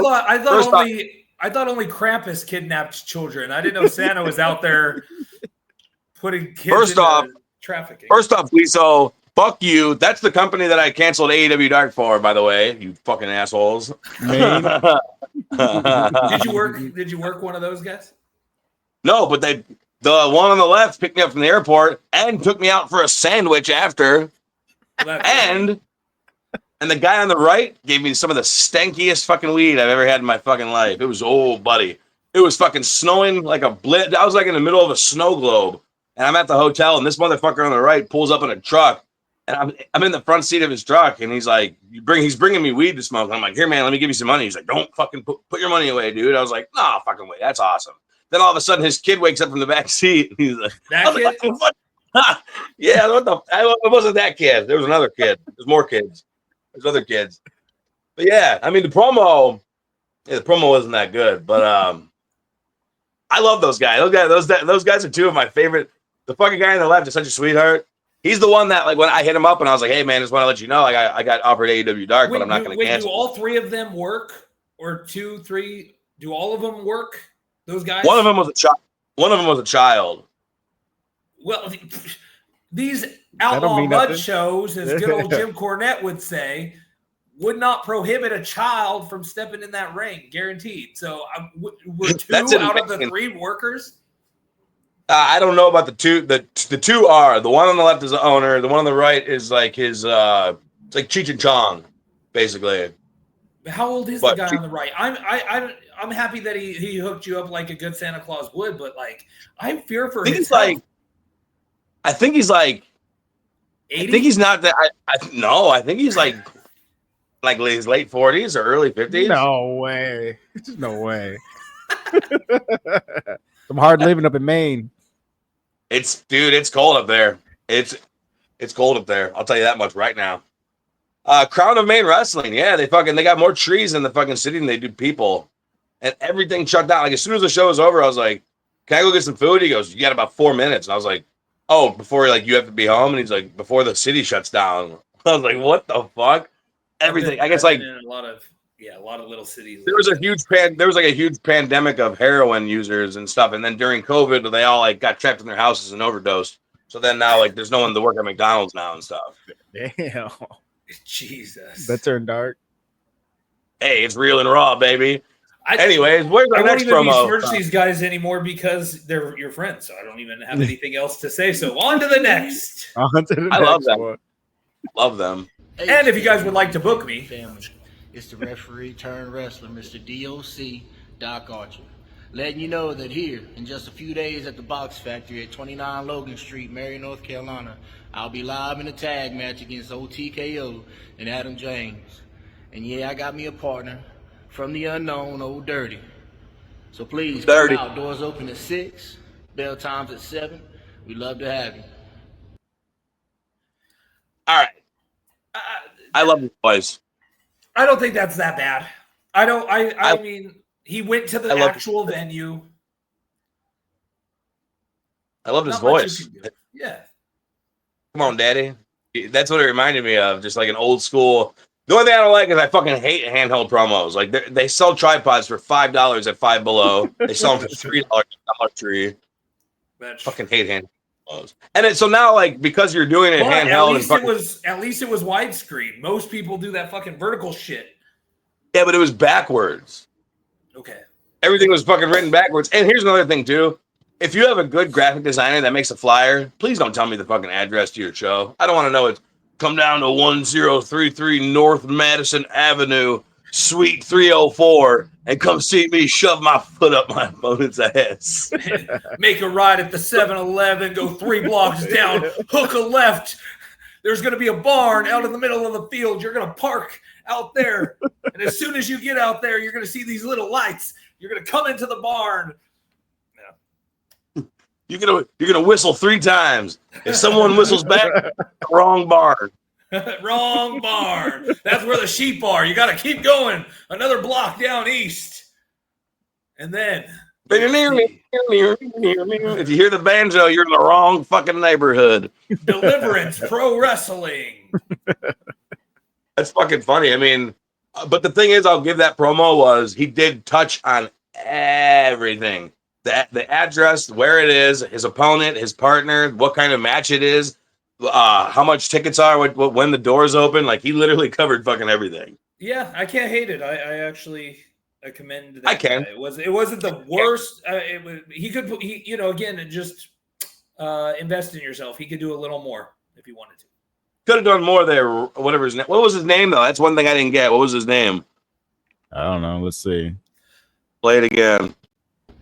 first thought only Krampus kidnapped children. I didn't know Santa was out there putting kids First into off- trafficking. First off, Wiso, fuck you. That's the company that I canceled AEW Dark for, by the way. You fucking assholes. Maine. Did you work one of those guys? No, but the one on the left picked me up from the airport and took me out for a sandwich after. Well, that's- And the guy on the right gave me some of the stankiest fucking weed I've ever had in my fucking life. It was buddy. It was fucking snowing like a blitz. I was like in the middle of a snow globe, and I'm at the hotel, and this motherfucker on the right pulls up in a truck, and I'm in the front seat of his truck, and he's like, he's bringing me weed to smoke. And I'm like, here, man, let me give you some money. He's like, don't fucking put your money away, dude. I was like, nah, fucking wait, that's awesome. Then all of a sudden, his kid wakes up from the back seat, and he's like, That kid? what? Yeah, it wasn't that kid. There was another kid. There's more kids. There's other kids. But yeah, I mean, the promo wasn't that good, but I love those guys. Those guys are two of my favorite. The fucking guy on the left is such a sweetheart. He's the one that, like, when I hit him up and I was like, hey man, just want to let you know, like, I got offered AEW Dark, but I'm not going to cancel. Do all three of them work, or 2, 3? Do all of them work? Those guys. One of them was a child. One of them was a child. Well, these don't outlaw mean mud nothing. shows, as good old Jim Cornette would say, would not prohibit a child from stepping in that ring, guaranteed. So were 2 That's out of the amazing. 3 workers? I don't know about the two. The two are, the one on the left is the owner. The one on the right is like his, it's like Cheech and Chong, basically. How old is the guy on the right? I'm happy that he hooked you up like a good Santa Claus would, but like I fear for his health. I think he's like 80? I think he's not that. No, I think he's like his late 40s or early 50s. No way. No way. Some hard living up in Maine. It's cold up there. It's cold up there. I'll tell you that much right now. Crown of Maine Wrestling. Yeah, they got more trees in the fucking city than they do people. And everything shut down. Like, as soon as the show was over, I was like, can I go get some food? He goes, you got about 4 minutes. And I was like, oh, before, like, you have to be home? And he's like, before the city shuts down. I was like, what the fuck? Everything. I guess, like, in a lot of little cities. there was a huge pandemic of heroin users and stuff. And then during COVID, they all, like, got trapped in their houses and overdosed. So then now, like, there's no one to work at McDonald's now and stuff. Damn. Jesus. That turned dark. Hey, it's real and raw, baby. Anyways, where's our I won't next even promo? besmirch these guys anymore because they're your friends, so I don't even have anything else to say. So on to the next. I love them. Love them. And if you guys would like to book me, family, it's the referee turned wrestler, Mr. DOC, Doc Archer, letting you know that here in just a few days at the Box Factory at 29 Logan Street, Marion, North Carolina, I'll be live in a tag match against OTKO and Adam James. And yeah, I got me a partner from the unknown, Old Dirty. So please, come out. Doors open at 6, bell times at 7. We'd love to have you. All right. I love this place. I don't think that's that bad. I mean, he went to the actual venue. I loved his Not much voice. you can do. Yeah. Come on, daddy. That's what it reminded me of. Just like an old school. The only thing I don't like is I fucking hate handheld promos. Like they sell tripods for $5 at Five Below. They sell them for $3 at Dollar Tree. Fucking hate handheld promos. And so now, like, because you're doing it handheld, at least it was widescreen. Most people do that fucking vertical shit. Yeah, but it was backwards. Okay. Everything was fucking written backwards. And here's another thing too. If you have a good graphic designer that makes a flyer, please don't tell me the fucking address to your show. I don't want to know it. Come down to 1033 North Madison Avenue, Suite 304, and come see me shove my foot up my opponent's ass. Make a right at the 7-Eleven, go 3 blocks down, hook a left. There's going to be a barn out in the middle of the field. You're going to park out there. And as soon as you get out there, you're going to see these little lights. You're going to come into the barn. You're gonna whistle 3 times. If someone whistles back, wrong barn. Wrong barn. That's where the sheep are. You got to keep going another block down east, and then if you hear the banjo, you're in the wrong fucking neighborhood. Deliverance Pro Wrestling. That's fucking funny. I mean, but the thing is, I'll give that promo was he did touch on everything. The address, where it is, his opponent, his partner, what kind of match it is, how much tickets are, when the doors open. Like, he literally covered fucking everything. Yeah, I can't hate it. I commend that. I can. Guy. It wasn't the worst. Again, just invest in yourself. He could do a little more if he wanted to. Could have done more there. Whatever his name. What was his name though? That's one thing I didn't get. What was his name? I don't know. Let's see. Play it again.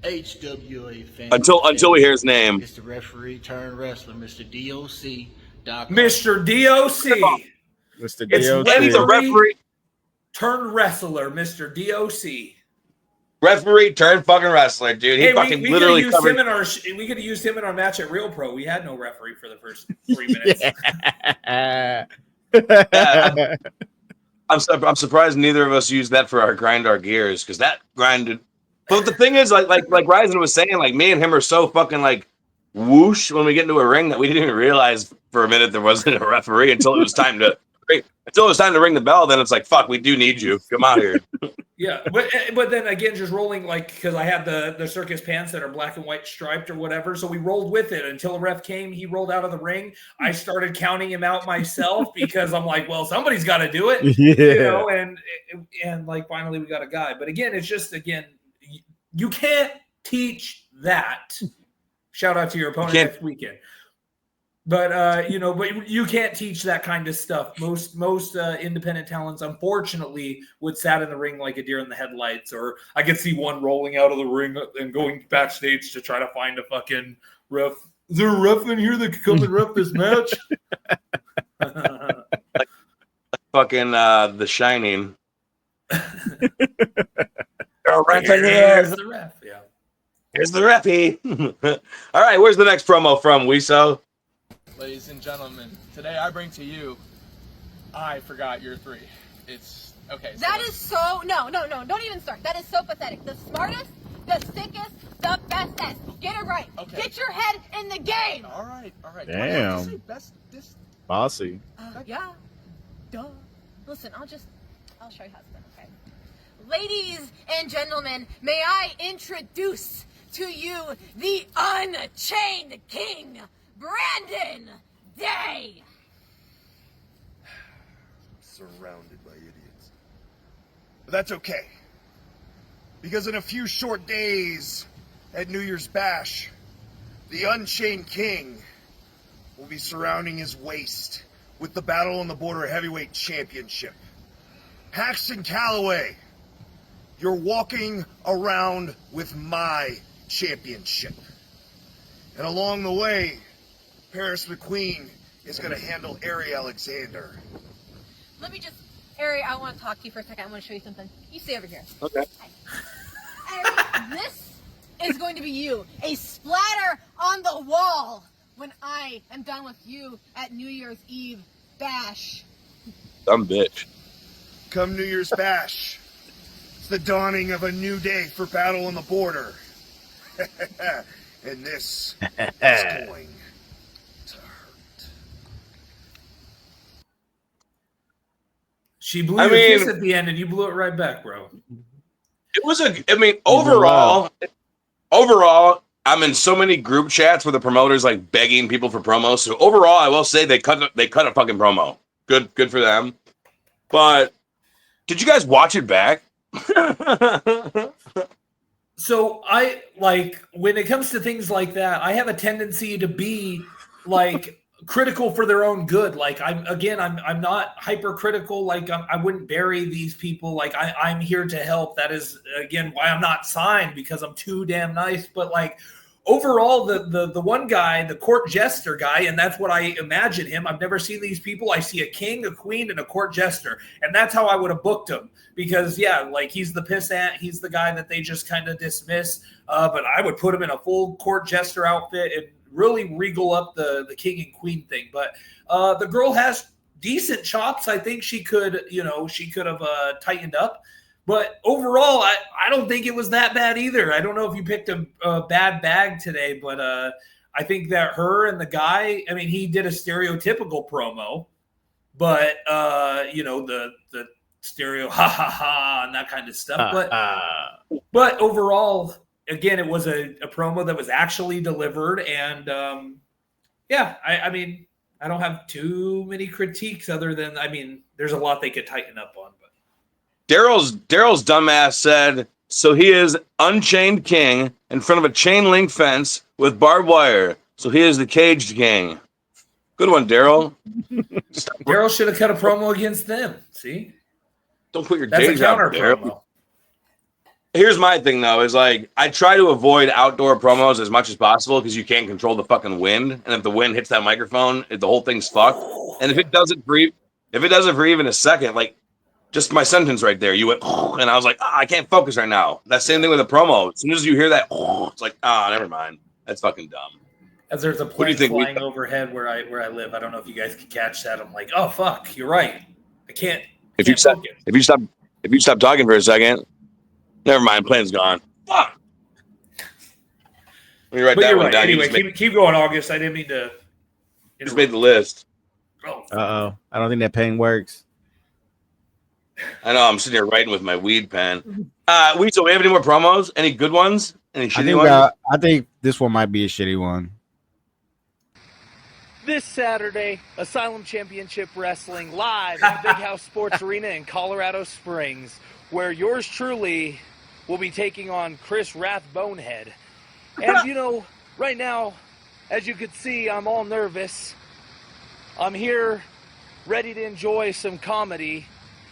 HWA fan. Until we hear his name. It's the referee turned wrestler, Mr. DOC. Mr. DOC. Mr. It's DOC. The referee turned wrestler, Mr. DOC. Referee turned fucking wrestler, dude. He fucking literally covered. We could have used him in our match at Real Pro. We had no referee for the first 3 minutes. Yeah, I'm surprised neither of us used that for our grind our gears, because that grinded. But the thing is, like RYZIN was saying, like, me and him are so fucking like whoosh when we get into a ring that we didn't even realize for a minute there wasn't a referee until it was time to ring the bell. Then it's like, fuck, we do need you. Come out here. Yeah, but then again, just rolling, like, because I had the circus pants that are black and white striped or whatever, so we rolled with it until a ref came. He rolled out of the ring. I started counting him out myself because I'm like, well, somebody's got to do it, and like finally we got a guy. But again, it's just you can't teach that. Shout out to your opponent next weekend. But but you can't teach that kind of stuff. Most independent talents, unfortunately, would sat in the ring like a deer in the headlights. Or I could see one rolling out of the ring and going backstage to try to find a fucking ref. Is there a ref in here that could come and ref this match? like fucking The Shining. Here's the ref. Yeah. Here's the refy. All right, where's the next promo from, Wiso? Ladies and gentlemen, today I bring to you, I forgot your 3. It's, okay. So that is so, no, don't even start. That is so pathetic. The smartest, the sickest, the bestest. Get it right. Okay. Get your head in the game. All right. Damn. Bossy. Yeah. Duh. Listen, I'll show you how it's done, okay? Ladies and gentlemen, may I introduce to you the Unchained King, Brandon Day. Surrounded by idiots. But that's okay. Because in a few short days at New Year's Bash, the Unchained King will be surrounding his waist with the Battle on the Border Heavyweight Championship. Paxton Calloway, you're walking around with my championship. And along the way, Paris McQueen is going to handle Ari Alexander. Let me just, Ari, I want to talk to you for a second. I want to show you something. You stay over here. Okay. Ari, this is going to be you. A splatter on the wall when I am done with you at New Year's Eve Bash. Dumb bitch. Come New Year's Bash. It's the dawning of a new day for Battle on the Border. And this is going to hurt. She blew your kiss at the end, and you blew it right back, bro. It was a. I mean, at the end, and you blew it right back, bro. It was a. I mean, overall, I'm in so many group chats where the promoters like begging people for promos. So overall, I will say they cut a fucking promo. Good for them. But did you guys watch it back? So I like when it comes to things like that, I have a tendency to be like critical for their own good. Like I'm not hypercritical. Like I wouldn't bury these people. Like I'm here to help. That is again why I'm not signed, because I'm too damn nice. But like overall, the one guy, the court jester guy, and that's what I imagine him. I've never seen these people. I see a king, a queen, and a court jester, and that's how I would have booked him. Because like he's the pissant, he's the guy that they just kind of dismiss. But I would put him in a full court jester outfit and really regal up the king and queen thing. But the girl has decent chops. I think she could have tightened up. But overall, I don't think it was that bad either. I don't know if you picked a bad bag today, but I think that her and the guy, I mean, he did a stereotypical promo, but the stereo ha ha ha and that kind of stuff. But overall, again, it was a promo that was actually delivered, and I mean, I don't have too many critiques other than, I mean, there's a lot they could tighten up on. But Daryl's dumbass said, so he is Unchained King in front of a chain link fence with barbed wire. So he is the Caged King. Good one, Daryl. Daryl should have cut a promo against them. See? Don't put your That's days a counter out there. promo. Here's my thing, though, is like I try to avoid outdoor promos as much as possible because you can't control the fucking wind. And if the wind hits that microphone, the whole thing's fucked. And if it doesn't for even a second, like just my sentence right there, you went, and I was like, I can't focus right now. That same thing with a promo. As soon as you hear that, it's like, never mind. That's fucking dumb. As there's a plane flying overhead where I live. I don't know if you guys can catch that. I'm like, oh fuck, you're right. I can't. If you stop talking for a second, never mind. Plane's gone. Fuck. Let me write that one down. Anyway, keep going, August. I didn't mean to. Just made the list. I don't think that pen works. I know. I'm sitting here writing with my weed pen. So we have any more promos? Any good ones? Any shitty ones? I think this one might be a shitty one. This Saturday, Asylum Championship Wrestling live at the Big House Sports Arena in Colorado Springs, where yours truly will be taking on Chris Bonehead. And, right now, as you can see, I'm all nervous. I'm here ready to enjoy some comedy.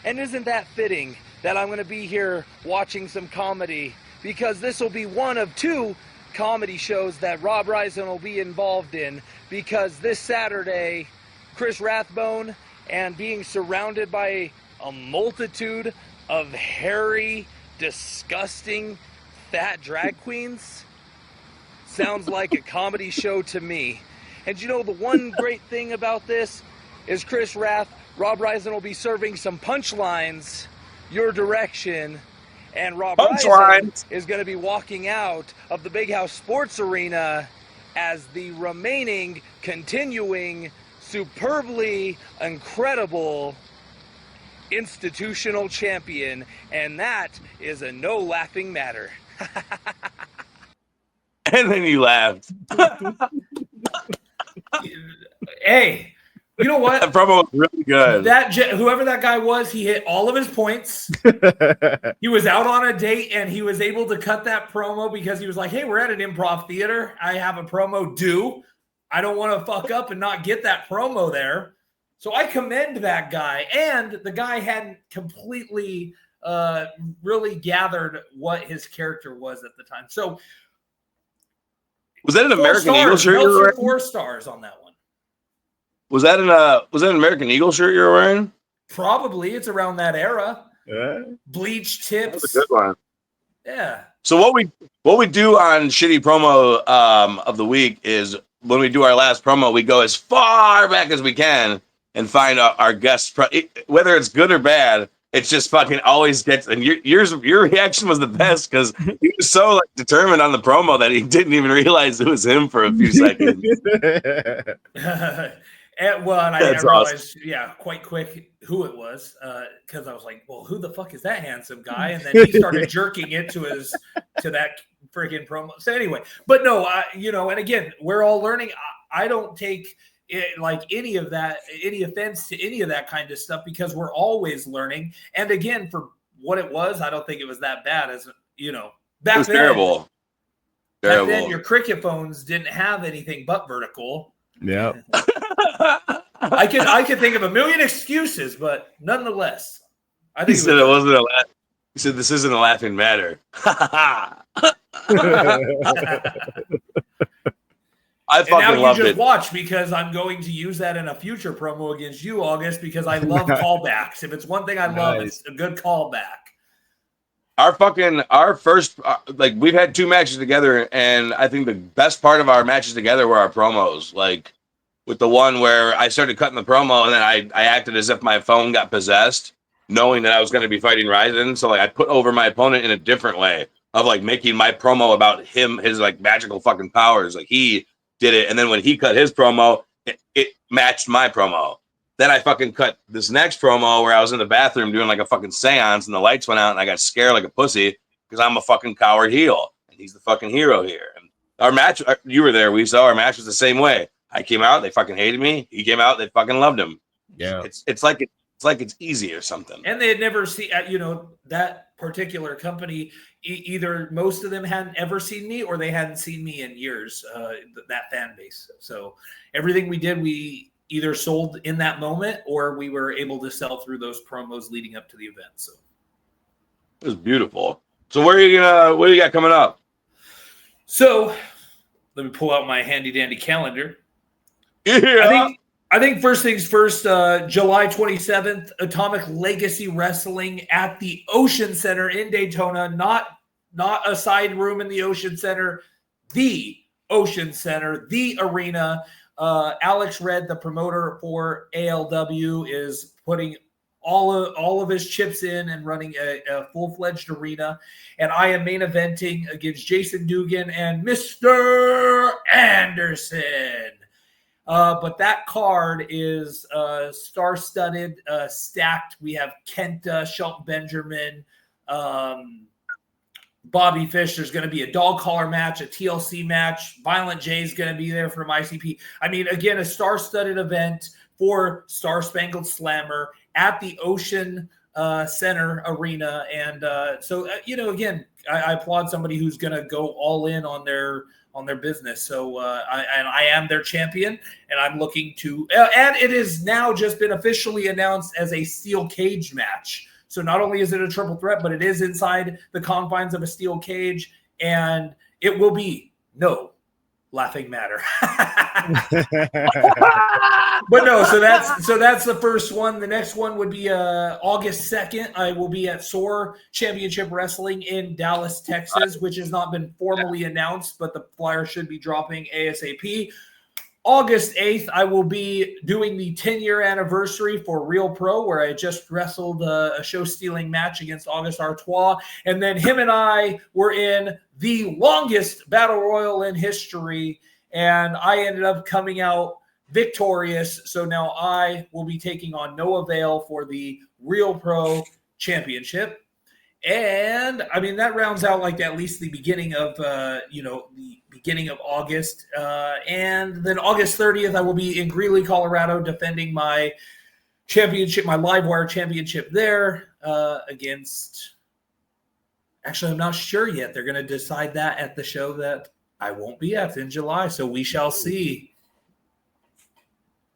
And isn't that fitting that I'm going to be here watching some comedy? Because this will be one of two comedy shows that Rob RYZIN will be involved in, because this Saturday, Chris Rathbone, and being surrounded by a multitude of hairy, disgusting, fat drag queens sounds like a comedy show to me. And the one great thing about this is Rob RYZIN will be serving some punchlines your direction. And Rob RYZIN is going to be walking out of the Big House Sports Arena as the remaining, continuing, superbly incredible institutional champion. And that is a no laughing matter. And then you laughed. Hey. You know what? That promo was really good. Whoever that guy was, he hit all of his points. He was out on a date, and he was able to cut that promo because he was like, hey, we're at an improv theater. I have a promo due. I don't want to fuck up and not get that promo there. So I commend that guy. And the guy hadn't completely really gathered what his character was at the time. So was that an American Eagle shirt? 4 stars on that one. Was that an American Eagle shirt you were wearing? Probably. It's around that era. Yeah. Bleach tips. That's a good one. Yeah. So what we do on shitty promo of the week is when we do our last promo, we go as far back as we can and find our guests. Whether it's good or bad, it's just fucking always gets. And your reaction was the best because he was so like determined on the promo that he didn't even realize it was him for a few seconds. And, well, and I That's realized, quite quick who it was, because I was like, well, who the fuck is that handsome guy? And then he started jerking it to that freaking promo. So anyway, but no, and again, we're all learning. I don't take it, like any offense to any of that kind of stuff, because we're always learning. And again, for what it was, I don't think it was that bad. Back it was then, terrible. Back then, your cricket phones didn't have anything but vertical. Yeah. I could think of a million excuses, but nonetheless, I think he said it wasn't a laugh. He said this isn't a laughing matter. I fucking loved it. Watch, because I'm going to use that in a future promo against you, August, because I love callbacks. If it's one thing I love, it's a good callback. Our first, we've had 2 matches together, and I think the best part of our matches together were our promos. Like, with the one where I started cutting the promo, and then I acted as if my phone got possessed, knowing that I was going to be fighting RYZIN. So, I put over my opponent in a different way of, making my promo about him, his, magical fucking powers. He did it, and then when he cut his promo, it matched my promo. Then I fucking cut this next promo where I was in the bathroom doing a fucking seance, and the lights went out, and I got scared like a pussy because I'm a fucking coward heel, and he's the fucking hero here. And our match, you were there, we saw our match was the same way. I came out, they fucking hated me. He came out, they fucking loved him. Yeah, it's like it's easy or something. And they had never seen, that particular company. Either most of them hadn't ever seen me, or they hadn't seen me in years. That fan base. So everything we did, we either sold in that moment, or we were able to sell through those promos leading up to the event. So it was beautiful. So what do you got coming up? So let me pull out my handy dandy calendar. Yeah. I think first things first, July 27th, Atomic Legacy Wrestling at the Ocean Center in Daytona. Not a side room in the Ocean Center, the Ocean Center, the arena. Alex Red, the promoter for ALW, is putting all of his chips in and running a full-fledged arena. And I am main eventing against Jason Dugan and Mr. Anderson. But that card is star-studded, stacked. We have Kenta, Shelton Benjamin, Bobby Fish. There's going to be a dog collar match, a TLC match. Violent J is going to be there from ICP. I mean, again, a star-studded event for Star Spangled Slammer at the Ocean Center Arena. And again, I applaud somebody who's going to go all in on their business. So I am their champion, and I'm looking to and it has now just been officially announced as a steel cage match. So not only is it a triple threat, but it is inside the confines of a steel cage, and it will be no laughing matter. But no, so that's the first one. The next one would be August 2nd. I will be at SOAR Championship Wrestling in Dallas, Texas, which has not been formally announced, but the flyer should be dropping ASAP. August 8th, I will be doing the 10-year anniversary for Real Pro, where I just wrestled a show-stealing match against August Artois. And then him and I were in the longest battle royal in history, and I ended up coming out victorious. So now I will be taking on Noah Vale for the Real Pro Championship. And I mean, that rounds out at least the beginning of the beginning of August. And then August 30th, I will be in Greeley, Colorado, defending my championship, my Livewire championship there against. Actually, I'm not sure yet. They're going to decide that at the show that I won't be at in July. So we shall see.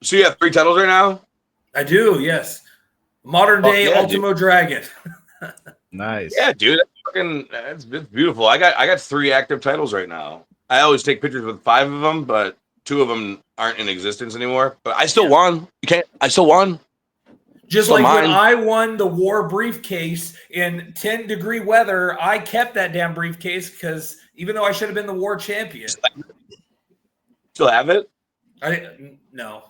So you have 3 titles right now? I do, yes. Modern day Ultimo Dragon. Nice. Yeah, dude. It's beautiful. I got 3 active titles right now. I always take pictures with 5 of them, but 2 of them aren't in existence anymore. But I still won. I still won. Just like when I won the war briefcase in 10-degree weather, I kept that damn briefcase because even though I should have been the war champion. Still have it? No.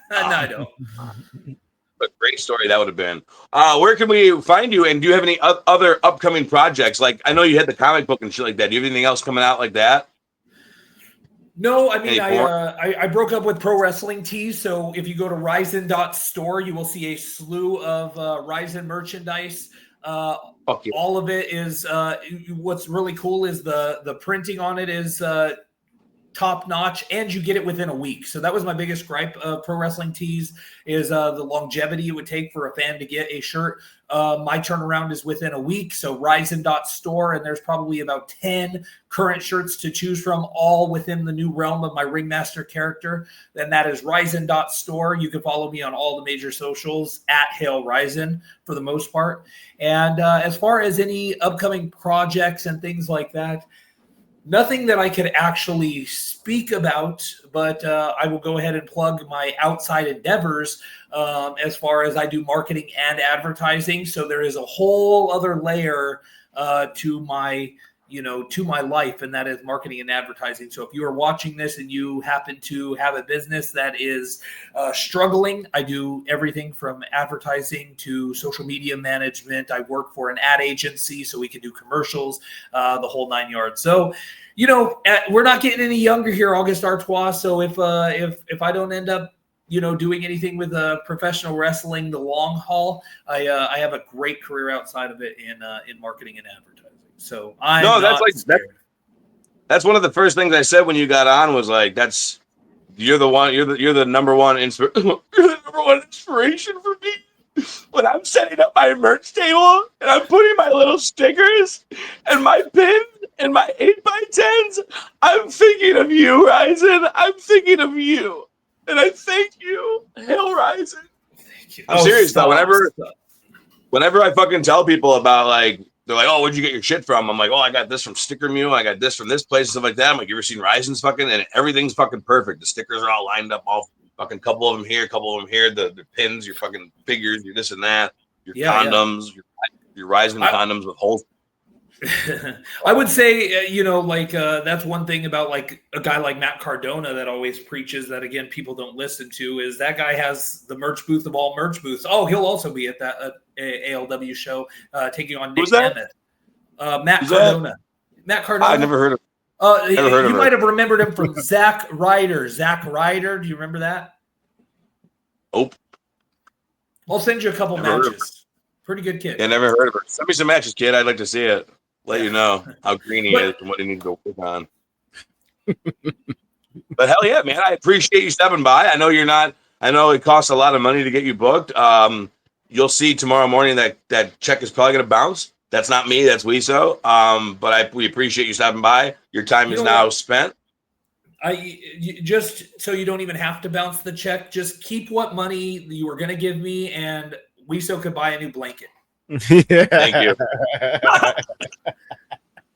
No, I don't. A great story that would have been. Where can we find you? And do you have any other upcoming projects? I know you had the comic book and shit like that. Do you have anything else coming out like that? No, I mean, I broke up with Pro Wrestling Tees. So if you go to RYZIN.store, you will see a slew of RYZIN merchandise. All of it is what's really cool is the printing on it is top notch, and you get it within a week. So that was my biggest gripe of Pro Wrestling Tees is the longevity it would take for a fan to get a shirt. My turnaround is within a week. So RYZIN.store, and there's probably about 10 current shirts to choose from, all within the new realm of my Ringmaster character. And that is RYZIN.store. You can follow me on all the major socials at Hail RYZIN for the most part. And as far as any upcoming projects and things like that, nothing that I could actually speak about, but I will go ahead and plug my outside endeavors as far as I do marketing and advertising. So there is a whole other layer to my life, and that is marketing and advertising. So if you are watching this and you happen to have a business that is struggling, I do everything from advertising to social media management. I work for an ad agency, so we can do commercials, the whole 9 yards. So, we're not getting any younger here, August Artois. So if I don't end up, doing anything with professional wrestling, the long haul, I have a great career outside of it in marketing and advertising. So that's one of the first things I said when you got on was like, you're the number one inspiration for me. When I'm setting up my merch table and I'm putting my little stickers and my pins and my 8x10s, I'm thinking of you, RYZIN. I'm thinking of you. And I thank you. Hail RYZIN. Thank you. I'm serious though. Whenever I fucking tell people about they're like, oh, where'd you get your shit from? I'm like, oh, I got this from Sticker Mule. I got this from this place and stuff like that. I'm like, you ever seen RYZIN's fucking? And everything's fucking perfect. The stickers are all lined up, all fucking couple of them here, couple of them here. The pins, your fucking figures, your this and that, your condoms, your RYZIN condoms with holes. I would say, that's one thing about a guy like Matt Cardona that always preaches that, again, people don't listen to, is that guy has the merch booth of all merch booths. Oh, he'll also be at that ALW show taking on Nick Nemeth. Matt Cardona. Matt Cardona. I never heard of You might have remembered him from Zack Ryder. Zack Ryder. Do you remember that? Oh. I'll send you a couple matches. Pretty good kid. Yeah, never heard of it. Send me some matches, kid. I'd like to see it. Let you know how green he is and what he needs to work on. But hell yeah, man. I appreciate you stepping by. I know it costs a lot of money to get you booked. You'll see tomorrow morning that check is probably going to bounce. That's not me. That's WISO. But we appreciate you stopping by. Your time is now spent. Just so you don't even have to bounce the check, just keep what money you were going to give me, and WISO could buy a new blanket. Yeah. Thank you.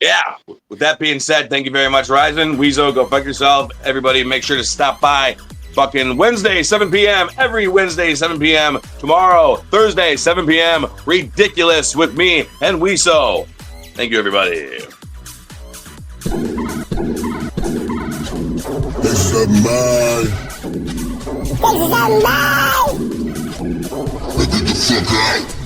Yeah. With that being said, thank you very much, RYZIN. WISO, go fuck yourself. Everybody, make sure to stop by fucking Wednesday, 7 p.m. Every Wednesday, 7 p.m. Tomorrow, Thursday, 7 p.m. Ridiculous with me and WISO. Thank you, everybody. This is mine. Get the fuck out.